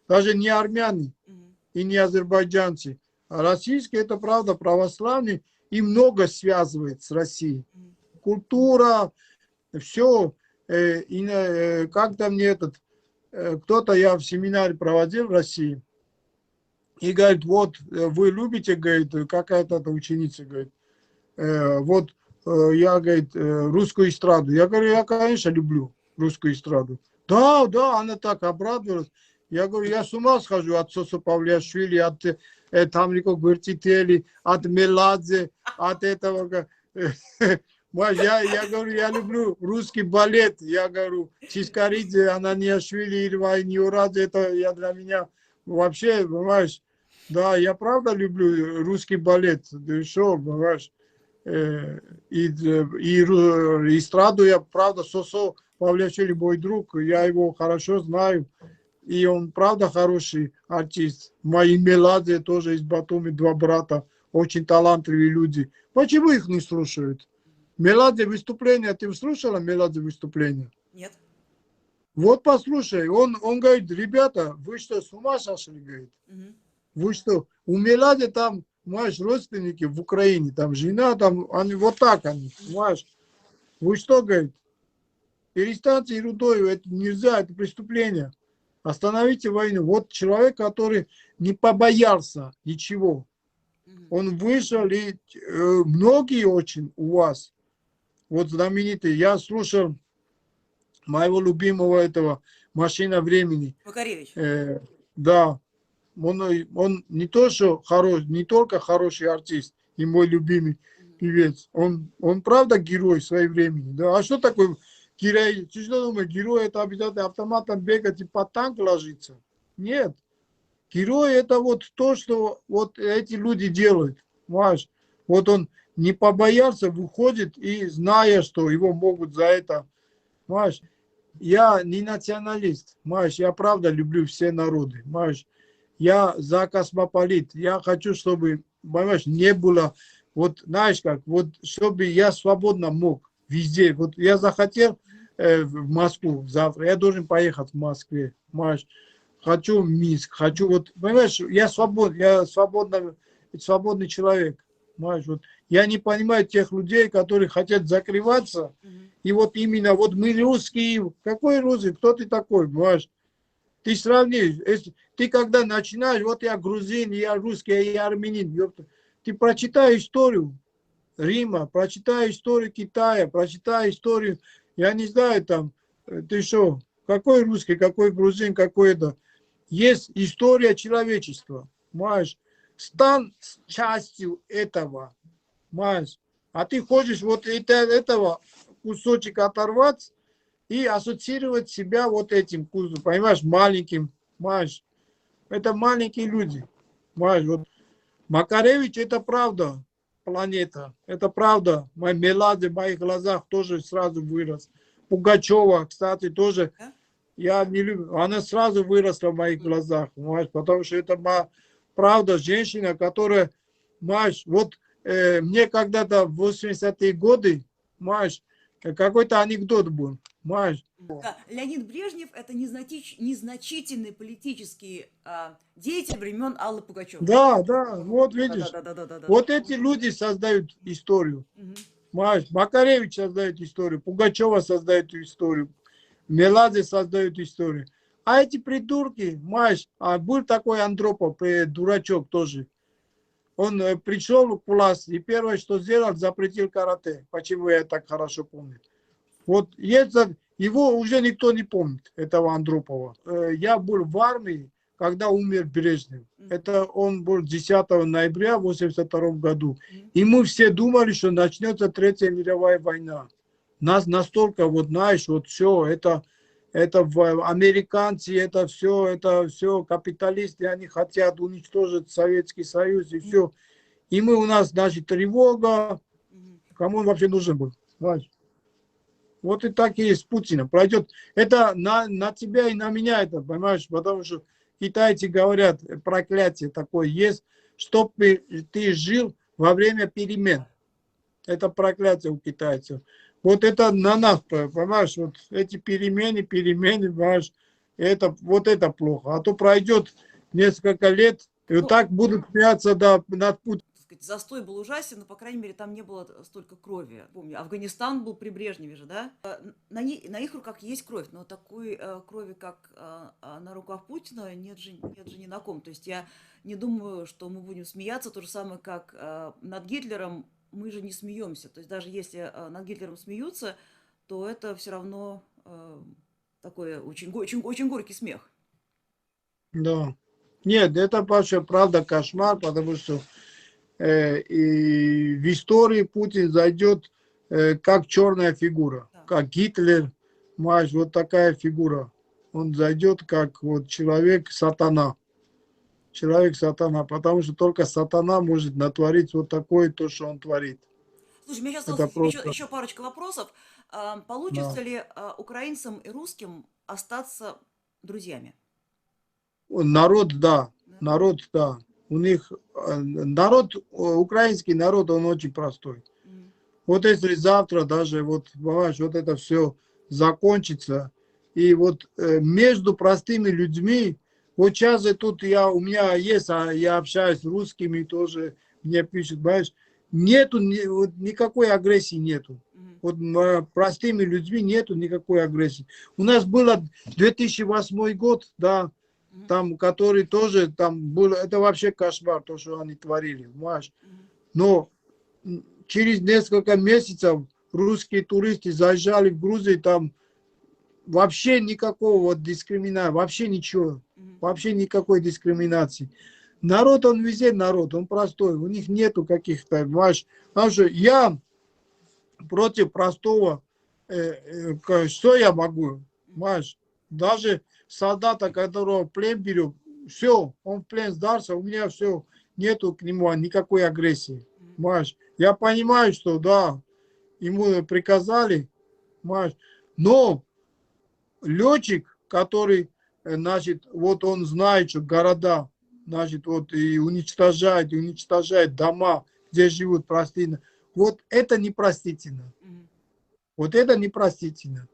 Даже не армяне и не азербайджанцы. А российские, это правда, православные, и много связывает с Россией. Культура, все. Как-то мне кто-то я в семинаре проводил в России, и говорит, вот вы любите, говорит, какая-то ученица, говорит, вот я, говорит, русскую эстраду. Я говорю, я, конечно, люблю русскую эстраду. Да, да, она так обрадовалась. Я говорю, я с ума схожу от Сосо Павлиашвили, от Тамрико Гвертители, от Меладзе, от этого. Я говорю, я люблю русский балет. Я говорю, Чискаридзе, Ананиашвили, Ирва, Ньюрадзе, это для меня вообще, понимаешь, да, я правда люблю русский балет. Да что, понимаешь, и эстраду я, правда, Сосо Павлиашвили мой друг, я его хорошо знаю. И он, правда, хороший артист. Мои Меладзе тоже из Батуми, 2 брата, очень талантливые люди. Почему их не слушают? Меладзе выступление, ты слушала Меладзе выступление? Нет. Вот послушай, он говорит, ребята, вы что, с ума сошли, говорит? Вы что, у Меладзе там, понимаешь, родственники в Украине, там жена, там, они вот так они, понимаешь? Вы что, говорит? Перестаньте ерундой, это нельзя, это преступление. Остановите войну. Вот человек, который не побоялся ничего. Он вышел, и многие очень у вас, вот знаменитые, я слушал моего любимого этого «Машина времени». Макаревич. Да, он не то, что не только хороший артист и мой любимый певец, он правда герой своего времени. Да? А что такое герой? Ты что думаешь, герой это обязательно автоматом бегать и под танк ложиться? Нет. Герой это вот то, что вот эти люди делают. Понимаешь? Вот он не побоялся, выходит и зная, что его могут за это. Понимаешь? Я не националист. Понимаешь? Я правда люблю все народы. Понимаешь? Я за космополит. Я хочу, чтобы, понимаешь, не было, вот знаешь как, вот чтобы я свободно мог везде. Вот я захотел в Москву завтра, я должен поехать в Москве. Понимаешь? Хочу Минск, хочу вот, понимаешь, я свободный человек. Понимаешь? Вот, я не понимаю тех людей, которые хотят закрываться. И вот именно, вот мы русские, какой русский, кто ты такой, понимаешь? Ты сравни, ты когда начинаешь, вот я грузин, я русский, я армянин, ёпта. Ты прочитай историю Рима, прочитай историю Китая, прочитай историю Я не знаю, там, ты что, какой русский, какой грузин, какой это. Есть история человечества, понимаешь? Стань частью этого, понимаешь? А ты хочешь вот этого кусочек оторвать и ассоциировать себя вот этим кусочком, понимаешь, маленьким, понимаешь? Это маленькие люди, понимаешь? Вот Макаревич, это правда, планета, это правда. Меладзе в моих глазах тоже сразу вырос. Пугачева, кстати, тоже, Да? я не люблю, она сразу выросла в моих глазах, понимаешь? Потому что это правда женщина, которая, понимаешь, вот мне когда-то в 80-е годы, понимаешь, какой-то анекдот был, понимаешь? Да, Леонид Брежнев – это незначительный политический деятель времен Аллы Пугачевой. Да, да, вот видишь, Да. вот эти люди создают историю. Понимаешь, Макаревич создает историю, Пугачева создает историю, Меладзе создает историю. А эти придурки, понимаешь, был такой Андропов, дурачок тоже. Он пришел к власти и первое, что сделал, запретил карате. Почему я так хорошо помню? Вот его уже никто не помнит, этого Андропова. Я был в армии, когда умер Брежнев. Это он был 10 ноября 1982 году. И мы все думали, что начнется Третья мировая война. Нас настолько, вот знаешь, вот все, это американцы, это все капиталисты, они хотят уничтожить Советский Союз и все. И у нас, значит, тревога. Кому он вообще нужен был? Знаешь? Вот и так и есть с Путиным. Пройдет. Это на тебя и на меня это, понимаешь? Потому что китайцы говорят, проклятие такое есть, чтобы ты жил во время перемен. Это проклятие у китайцев. Вот это на нас, понимаешь? Вот эти перемены, понимаешь? Вот это плохо. А то пройдет несколько лет, и вот так будут смеяться над Путиным. Застой был ужасен, но, по крайней мере, там не было столько крови. Помню, Афганистан был при Брежневе же, да? На их руках есть кровь, но такой крови, как на руках Путина, нет же ни на ком. То есть я не думаю, что мы будем смеяться, то же самое, как над Гитлером мы же не смеемся. То есть даже если над Гитлером смеются, то это все равно такой очень горький смех. Да. Нет, это вообще правда кошмар, потому что и в истории Путин зайдет как черная фигура, Да. как Гитлер, мать, вот такая фигура. Он зайдет как вот человек-сатана. Человек-сатана, потому что только сатана может натворить вот такое, то, что он творит. Слушай, у меня сейчас Это осталось просто... еще парочка вопросов. Да. Получится ли украинцам и русским остаться друзьями? Народ, да. Да? Народ, да. У них народ, украинский народ, он очень простой. Вот если завтра даже, вот, понимаешь, вот это все закончится, и вот между простыми людьми, вот сейчас тут у меня есть, я общаюсь с русскими тоже, мне пишут, понимаешь, нету, вот никакой агрессии нету. Вот простыми людьми нету никакой агрессии. У нас было 2008 год, да, там, который тоже, там был, это вообще кошмар, то, что они творили, понимаешь. Но через несколько месяцев русские туристы заезжали в Грузию, там вообще никакого вот дискриминации, вообще ничего, вообще никакой дискриминации. Народ, он везде народ, он простой, у них нету каких-то, понимаешь, потому что я против простого, что я могу, понимаешь, даже солдата, которого в плен берет, все, он в плен сдался, у меня все, нету к нему никакой агрессии, понимаешь. Я понимаю, что да, ему приказали, понимаешь, но летчик, который, значит, вот он знает, что города, значит, вот и уничтожает дома, где живут простые, вот это непростительно. Вот это непростительно.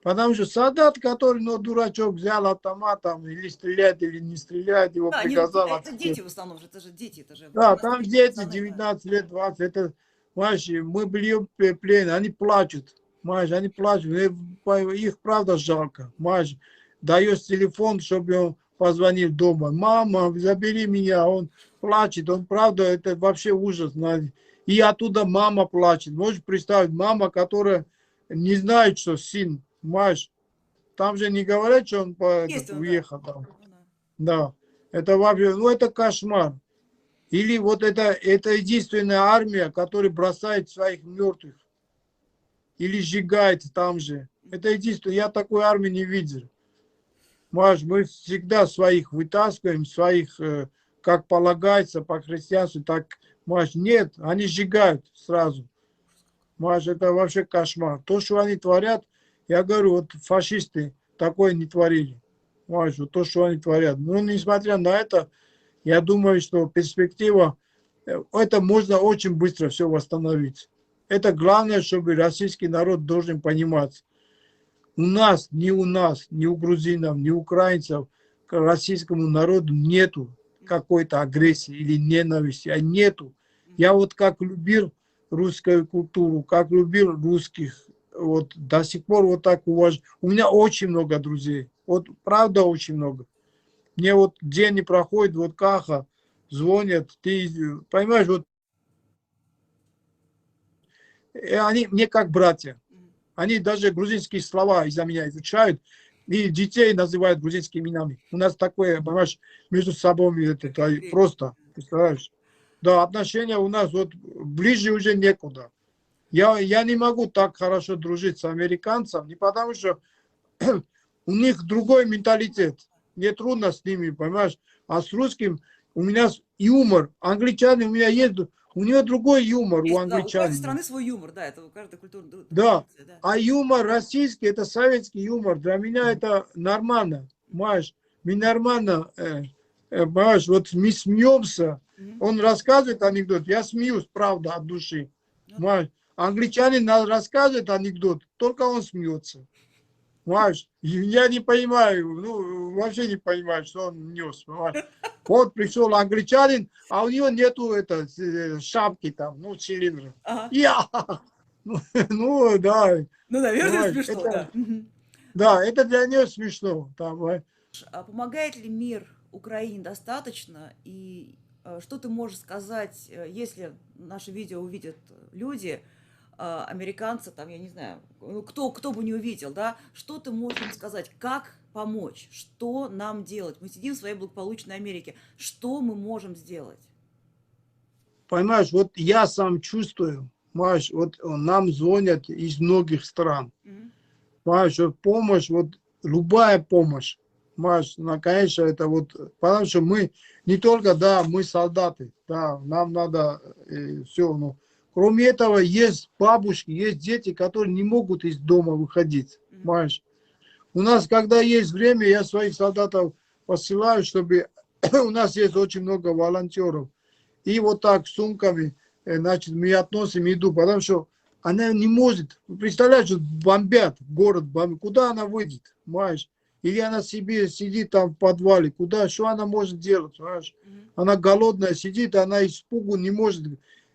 Потому что солдат, который, ну, дурачок, взял автомат, там, или стреляет, или не стреляет, его Да, приказал. это дети в основном, это же дети, это же Да, там дети, пацаны, 19 лет, 20, это, понимаешь, мы были в плене, они плачут, понимаешь, они плачут, их правда жалко, понимаешь, даешь телефон, чтобы он позвонил дома, мама, забери меня, он плачет, он правда, это вообще ужас, и оттуда мама плачет, можешь представить, мама, которая не знают, что сын, понимаешь? Там же не говорят, что он Естественно, да. уехал там. Ну да. Да, это вообще, ну это кошмар. Или вот это единственная армия, которая бросает своих мертвых. Или сжигает там же. Это единственное, я такой армии не видел. Маш, мы всегда своих вытаскиваем, своих, как полагается, по христианству, так, Маш, нет, они сжигают сразу. Маш, это вообще кошмар. То, что они творят, я говорю, вот фашисты такое не творили. Маш, вот то, что они творят. Но несмотря на это, я думаю, что перспектива, это можно очень быстро все восстановить. Это главное, чтобы российский народ должен понимать. У нас, ни у грузинов, ни у украинцев, к российскому народу нету какой-то агрессии или ненависти, а нету. Я вот как любил русскую культуру, как любил русских, вот до сих пор вот так уважаю. У меня очень много друзей, вот правда очень много. Мне вот день не проходит, вот Каха звонят, ты понимаешь, вот они мне как братья. Они даже грузинские слова из-за меня изучают. И детей называют грузинскими именами. У нас такое, понимаешь, между собой это просто, представляешь? Да, отношения у нас вот ближе уже некуда. Я не могу так хорошо дружить с американцем, не потому что у них другой менталитет. Мне трудно с ними, понимаешь? А с русским у меня юмор. Англичане у меня есть, у него другой юмор у Есть, да, у каждой англичанина. страны свой юмор, да, это у каждой культуры Да, традиция, да. а юмор российский, это советский юмор. Для меня это нормально, понимаешь? Мы нормально, понимаешь, вот мы смеемся. Он рассказывает анекдот, я смеюсь, правда, от души. Ну да. Понимаешь? Англичанин рассказывает анекдот, только он смеется. Понимаешь? И я не понимаю, ну, вообще не понимаю, что он нес. Понимаешь? Вот пришел англичанин, а у него нету шапки там, ну, цилиндра. Ага. Я! Ну, да, Ну, наверное, понимаешь, смешно, это, да. Мгм. да, это для нее смешно. Там, А помогает ли мир Украине достаточно? И что ты можешь сказать, если наше видео увидят люди, американцы, там, я не знаю, ну, кто бы не увидел, да, что ты можешь им сказать, как помочь, что нам делать? Мы сидим в своей благополучной Америке, что мы можем сделать? понимаешь, вот я сам чувствую, понимаешь, вот нам звонят из многих стран. Мгм. Понимаешь, вот помощь, вот любая помощь, понимаешь, ну, конечно, это вот, потому что мы не только, да, мы солдаты, да, нам надо все, но кроме этого есть бабушки, есть дети, которые не могут из дома выходить, понимаешь. У нас, когда есть время, я своих солдатов посылаю, чтобы у нас есть очень много волонтеров. И вот так с сумками, значит, мы относим еду, потому что она не может. Представляешь, бомбят город, бомбят. Куда она выйдет, понимаешь? Или она себе сидит там в подвале, куда, что она может делать, понимаешь? Она голодная сидит, она испугу не может,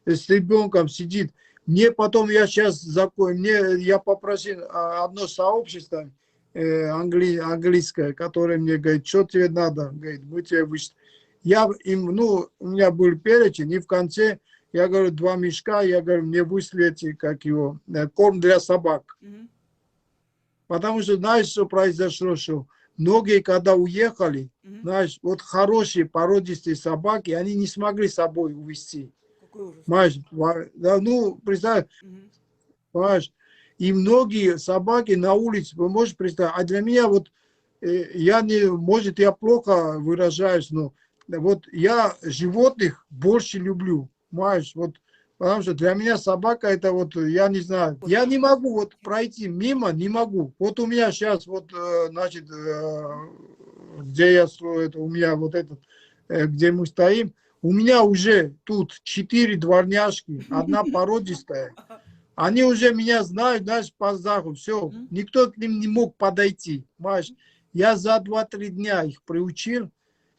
с ребенком сидит. Мне потом, я сейчас закою, я попросил одно сообщество английское, которое мне говорит, что тебе надо, говорит, мы тебе вышлем. Я им, ну, у меня был перечень, и в конце я говорю, 2 мешка, я говорю, мне вышлите, как его, корм для собак. Потому что, знаешь, что произошло, что многие, когда уехали, знаешь, вот хорошие породистые собаки, они не смогли с собой увезти. Какой ужас. Понимаешь, да, ну, представь, понимаешь, и многие собаки на улице, вы можете представить, а для меня вот, я не, может, я плохо выражаюсь, но вот я животных больше люблю, понимаешь, вот, потому что для меня собака это вот, я не знаю, я не могу вот пройти мимо, не могу. Вот у меня сейчас вот, значит, где я строю, это у меня вот этот, где мы стоим, у меня уже тут 4 дворняжки, одна породистая. Они уже меня знают, знаешь, по запаху. Все, никто к ним не мог подойти. Понимаешь? Я за 2-3 дня их приучил.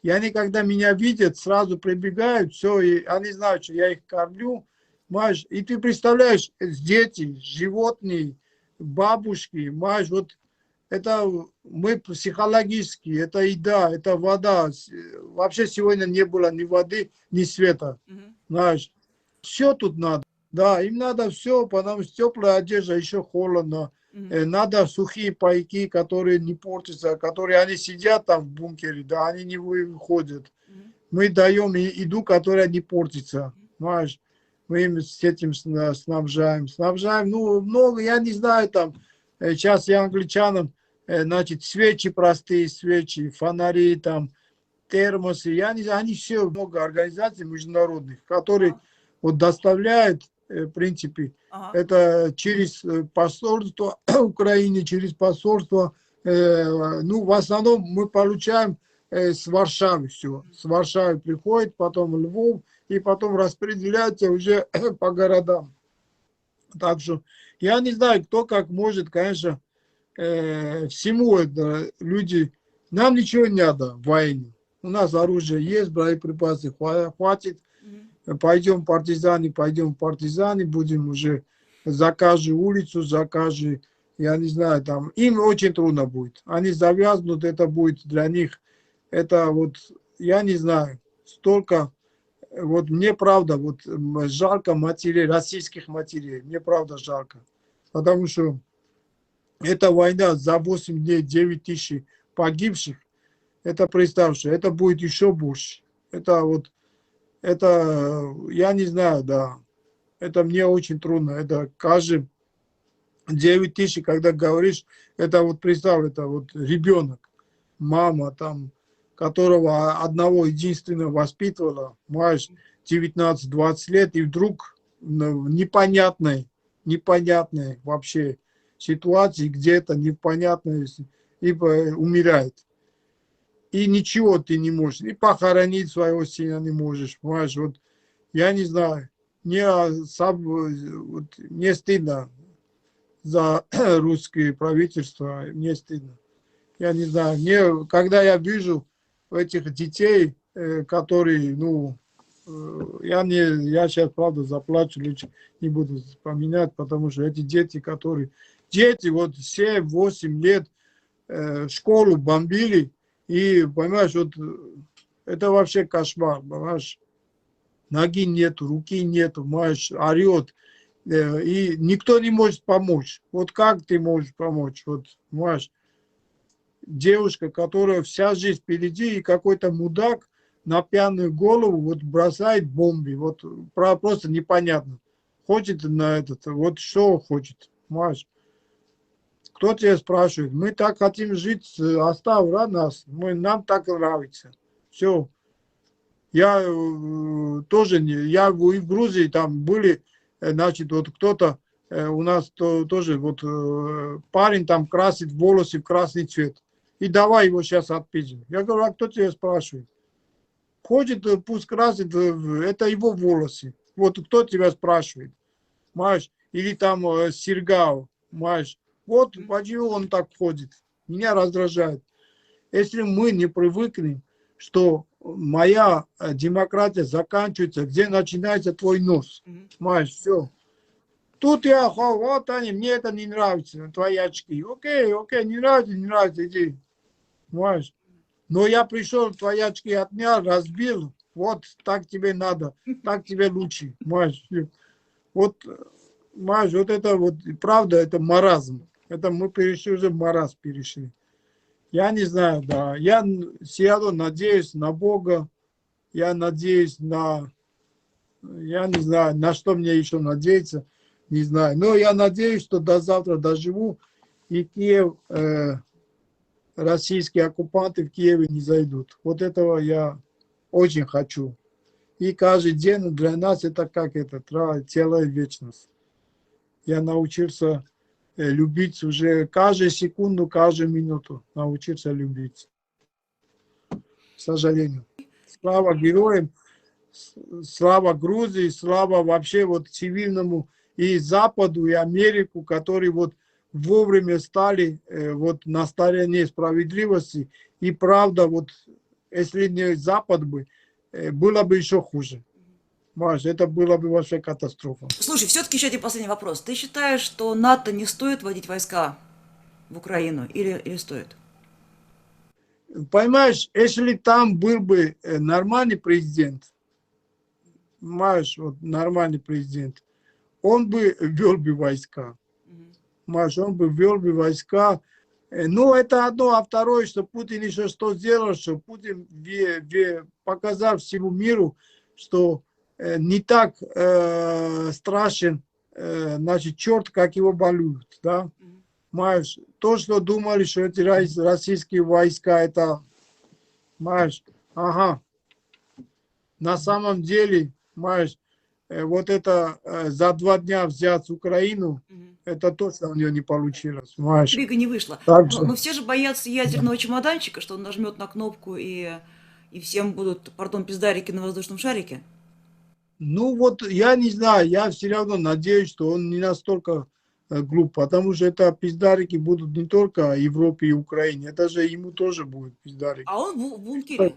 И они, когда меня видят, сразу прибегают. Все, и они знают, что я их кормлю. Понимаешь? И ты представляешь, дети, животные, бабушки, понимаешь, вот это мы психологически, это еда, это вода. Вообще сегодня не было ни воды, ни света. Знаешь, все тут надо. Да, им надо все, потому что теплая одежда, еще холодно. Надо сухие пайки, которые не портятся, которые они сидят там в бункере, да, они не выходят. Мы даем еду, которая не портится, понимаешь? Мы им с этим снабжаем. Снабжаем, ну, много, я не знаю, там, сейчас я англичанам, значит, свечи простые, свечи, фонари, там, термосы, я не знаю, они все, много организаций международных, которые вот доставляют, в принципе, Ага. это через посольство Украины, через посольство, ну, в основном мы получаем с Варшавы все. С Варшавы приходит, потом Львов, и потом распределяется уже по городам. Так что я не знаю, кто как может, конечно, всему это люди, нам ничего не надо в войне. У нас оружие есть, боеприпасы хватит. Пойдем партизаны, будем уже закажи улицу, закажи, я не знаю, там, им очень трудно будет. Они завязнут, это будет для них, это вот, я не знаю, столько, вот мне правда, вот жалко матерей, российских матерей, мне правда жалко. Потому что эта война за 8 дней 9 тысяч погибших, это представьте, это будет еще больше. Это вот, это, я не знаю, да, это мне очень трудно. Это каждый 9 тысяч, когда говоришь, это вот представь, это вот ребенок, мама там, которого одного единственного воспитывала, знаешь, 19-20 лет, и вдруг непонятной вообще ситуации, где-то непонятной, и умирает. И ничего ты не можешь, и похоронить своего сына не можешь, понимаешь, вот я не знаю, мне, вот, мне стыдно за русское правительство, мне стыдно. Я не знаю, мне, когда я вижу этих детей, которые, ну, я сейчас, правда, заплачу, лучше не буду вспоминать, потому что эти дети, дети вот 7-8 лет школу бомбили, и, понимаешь, вот это вообще кошмар, понимаешь, ноги нету, руки нету, понимаешь, орет, и никто не может помочь. Вот как ты можешь помочь, вот, понимаешь, девушка, которая вся жизнь впереди, и какой-то мудак на пьяную голову вот бросает бомбы. Вот просто непонятно. Хочет на этот, вот что хочет, понимаешь? Кто тебя спрашивает? Мы так хотим жить, оставь нас, нам так нравится. Все. Я тоже не, я в Грузии там были, значит, вот кто-то у нас тоже вот парень там красит волосы в красный цвет. И давай его сейчас отпиздим. Я говорю, а кто тебя спрашивает? Хочет, пусть красит, это его волосы. Вот кто тебя спрашивает? Понимаешь? Или там Сергау, понимаешь? Вот почему он так ходит. Меня раздражает. Если мы не привыкнем, что моя демократия заканчивается, где начинается твой нос. Понимаешь, все. Тут я, вот они, мне это не нравится, твои очки. Окей, не нравится, иди. Понимаешь? Но я пришел, твои очки отнял, разбил, вот так тебе надо, так тебе лучше. Понимаешь? Вот, понимаешь, вот это вот, правда, это маразм. Это мы перешли, уже маразм перешли. Я не знаю, да. Я все равно надеюсь на Бога. Я надеюсь на... Я не знаю, на что мне еще надеяться. Не знаю. Но я надеюсь, что до завтра доживу. И Киев, российские оккупанты в Киеве не зайдут. Вот этого я очень хочу. И каждый день для нас это как это, целая вечность. Я научился любить уже каждую секунду, каждую минуту. Научился любить. К сожалению. Слава героям, слава Грузии, слава вообще вот цивильному и Западу, и Америку, которые вот вовремя стали вот на стороне справедливости. И правда, вот если не Запад бы, было бы еще хуже. Маш, это было бы вообще катастрофа. Слушай, все-таки еще один последний вопрос. Ты считаешь, что НАТО не стоит вводить войска в Украину или стоит? Понимаешь, если там был бы нормальный президент, понимаешь, вот нормальный президент, он бы вел бы войска. Мгм. Маш, он бы вел бы войска. Но это одно, а второе, что Путин еще что сделал, что Путин показал всему миру, что не так страшен, значит, черт, как его балуют, да. Мгм. Маш, то, что думали, что эти российские войска, это, Маш, ага, на самом деле, Маш, вот это за 2 дня взять Украину, Мгм. это точно у нее не получилось, Маш. Интрига не вышла. Так Но, что, но все же боятся ядерного чемоданчика, что он нажмет на кнопку и всем будут, пардон, пиздарики на воздушном шарике. ну вот, я не знаю, я все равно надеюсь, что он не настолько глуп, потому что это пиздарики будут не только Европе и Украине, это же ему тоже будет пиздарик. А он в бункере.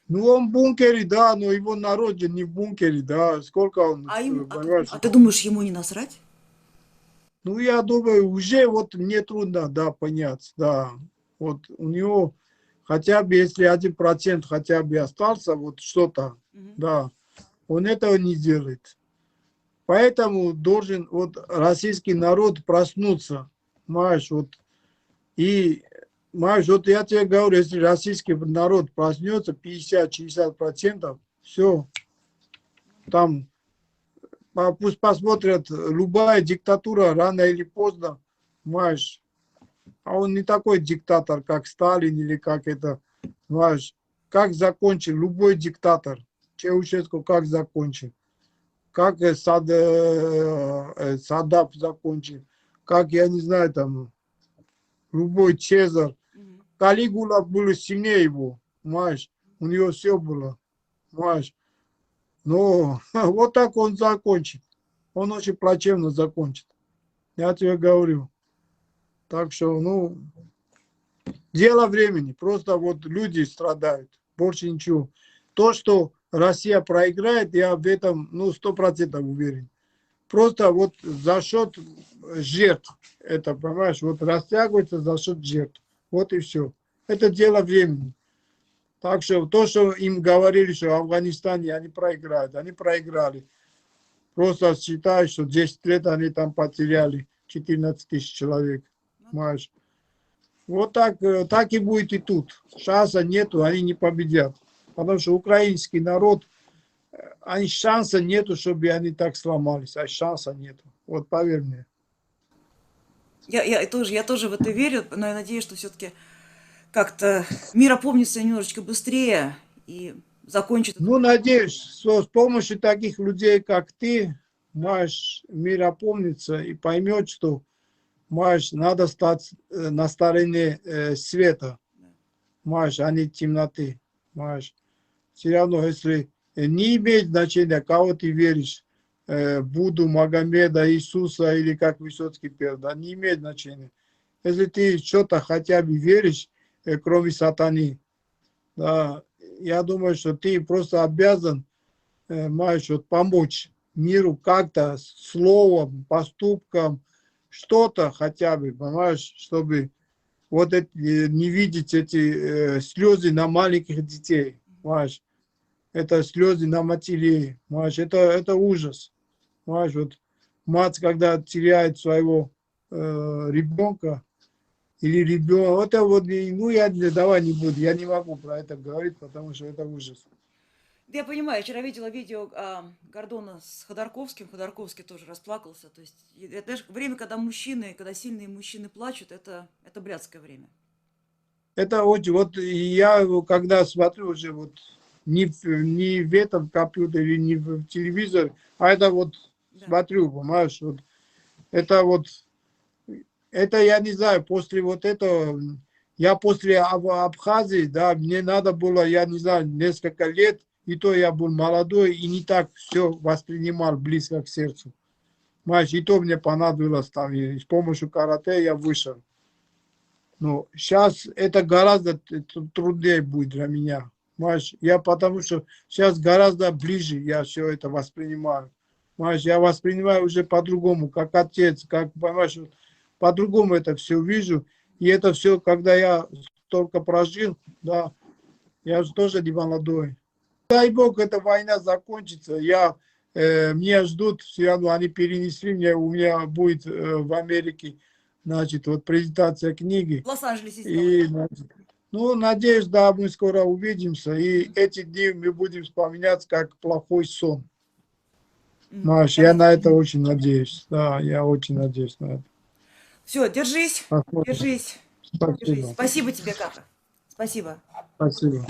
Ну, он в бункере, да, но его народ же не в бункере, да, сколько он, понимаешь? А ты думаешь, ему не насрать? Ну, я думаю, уже вот мне трудно, да, понять, да. Вот у него хотя бы, если 1% хотя бы остался, вот что-то, Мгм. да, он этого не делает. Поэтому должен вот российский народ проснуться, понимаешь, вот. И, понимаешь, вот я тебе говорю, если российский народ проснется, 50-60%, все, там, пусть посмотрят, любая диктатура рано или поздно, понимаешь, а он не такой диктатор, как Сталин или как это, понимаешь, как закончил любой диктатор, Чаушеску как закончил, как Саддав закончил, как, я не знаю, там, любой Цезарь. Мгм. Калигула был сильнее его, понимаешь, у него все было, понимаешь. Но вот так он закончит. Он очень плачевно закончит. Я тебе говорю. Так что, ну, дело времени. Просто вот люди страдают. Больше ничего. То, что Россия проиграет, я в этом, ну, 100% уверен. Просто вот за счет жертв. Это, понимаешь, вот растягивается за счет жертв. Вот и все. Это дело времени. Так что то, что им говорили, что в Афганистане они проиграют, они проиграли. Просто считаю, что 10 лет они там потеряли 14 тысяч человек. Ну да. Понимаешь? Вот так, так и будет и тут. Шанса нету, они не победят. Потому что украинский народ, они, шанса нету, чтобы они так сломались. А шанса нету. Вот поверь мне. Я тоже в это верю, но я надеюсь, что все-таки как-то мир опомнится немножечко быстрее и закончит эту Ну, войну. надеюсь, что с помощью таких людей, как ты, наш мир опомнится и поймет, что Маш, надо стать на стороне света, Да. Маш, а не темноты. Маш, все равно, если не имеет значения, кого ты веришь, Будду, Магомеда, Иисуса или как Высоцкий пел, да, не имеет значения. Если ты что-то хотя бы веришь, кроме сатаны, да, я думаю, что ты просто обязан, Маш, вот помочь миру как-то словом, поступком, что-то хотя бы, понимаешь, чтобы вот эти, не видеть эти слезы на маленьких детей, понимаешь, это слезы на матерей, понимаешь, это ужас, понимаешь, вот мать, когда теряет своего ребенка или ребенка, это вот, ну я давай не буду, я не могу про это говорить, потому что это ужас. Да я понимаю, я вчера видела видео Гордона с Ходорковским. Ходорковский тоже расплакался. То есть, это, знаешь, время, когда мужчины, когда сильные мужчины плачут, это блядское время. Это очень, вот я когда смотрю уже вот не в этом компьютере, не в телевизоре, а это вот Да. смотрю, понимаешь, вот это вот, это я не знаю, после вот этого, я после Абхазии, да, мне надо было, я не знаю, несколько лет, и то я был молодой и не так все воспринимал близко к сердцу. Понимаешь, и то мне понадобилось там, и с помощью карате я вышел. Но сейчас это гораздо труднее будет для меня. Понимаешь, я потому что сейчас гораздо ближе я все это воспринимаю. Понимаешь, я воспринимаю уже по-другому, как отец, как, понимаешь, вот по-другому это все вижу. И это все, когда я столько прожил, да, я же тоже не молодой. Дай Бог, эта война закончится. Я меня ждут, все равно они перенесли меня, у меня будет в Америке, значит, вот презентация книги. В Лос-Анджелесе И, сделали. значит, ну, надеюсь, да, мы скоро увидимся, и эти дни мы будем вспоминать как плохой сон. Маш, я на это очень надеюсь, да, я очень надеюсь на это. Все, держись, Посмотрим. держись, держись. Спасибо. Спасибо тебе, Каха. Спасибо. Спасибо.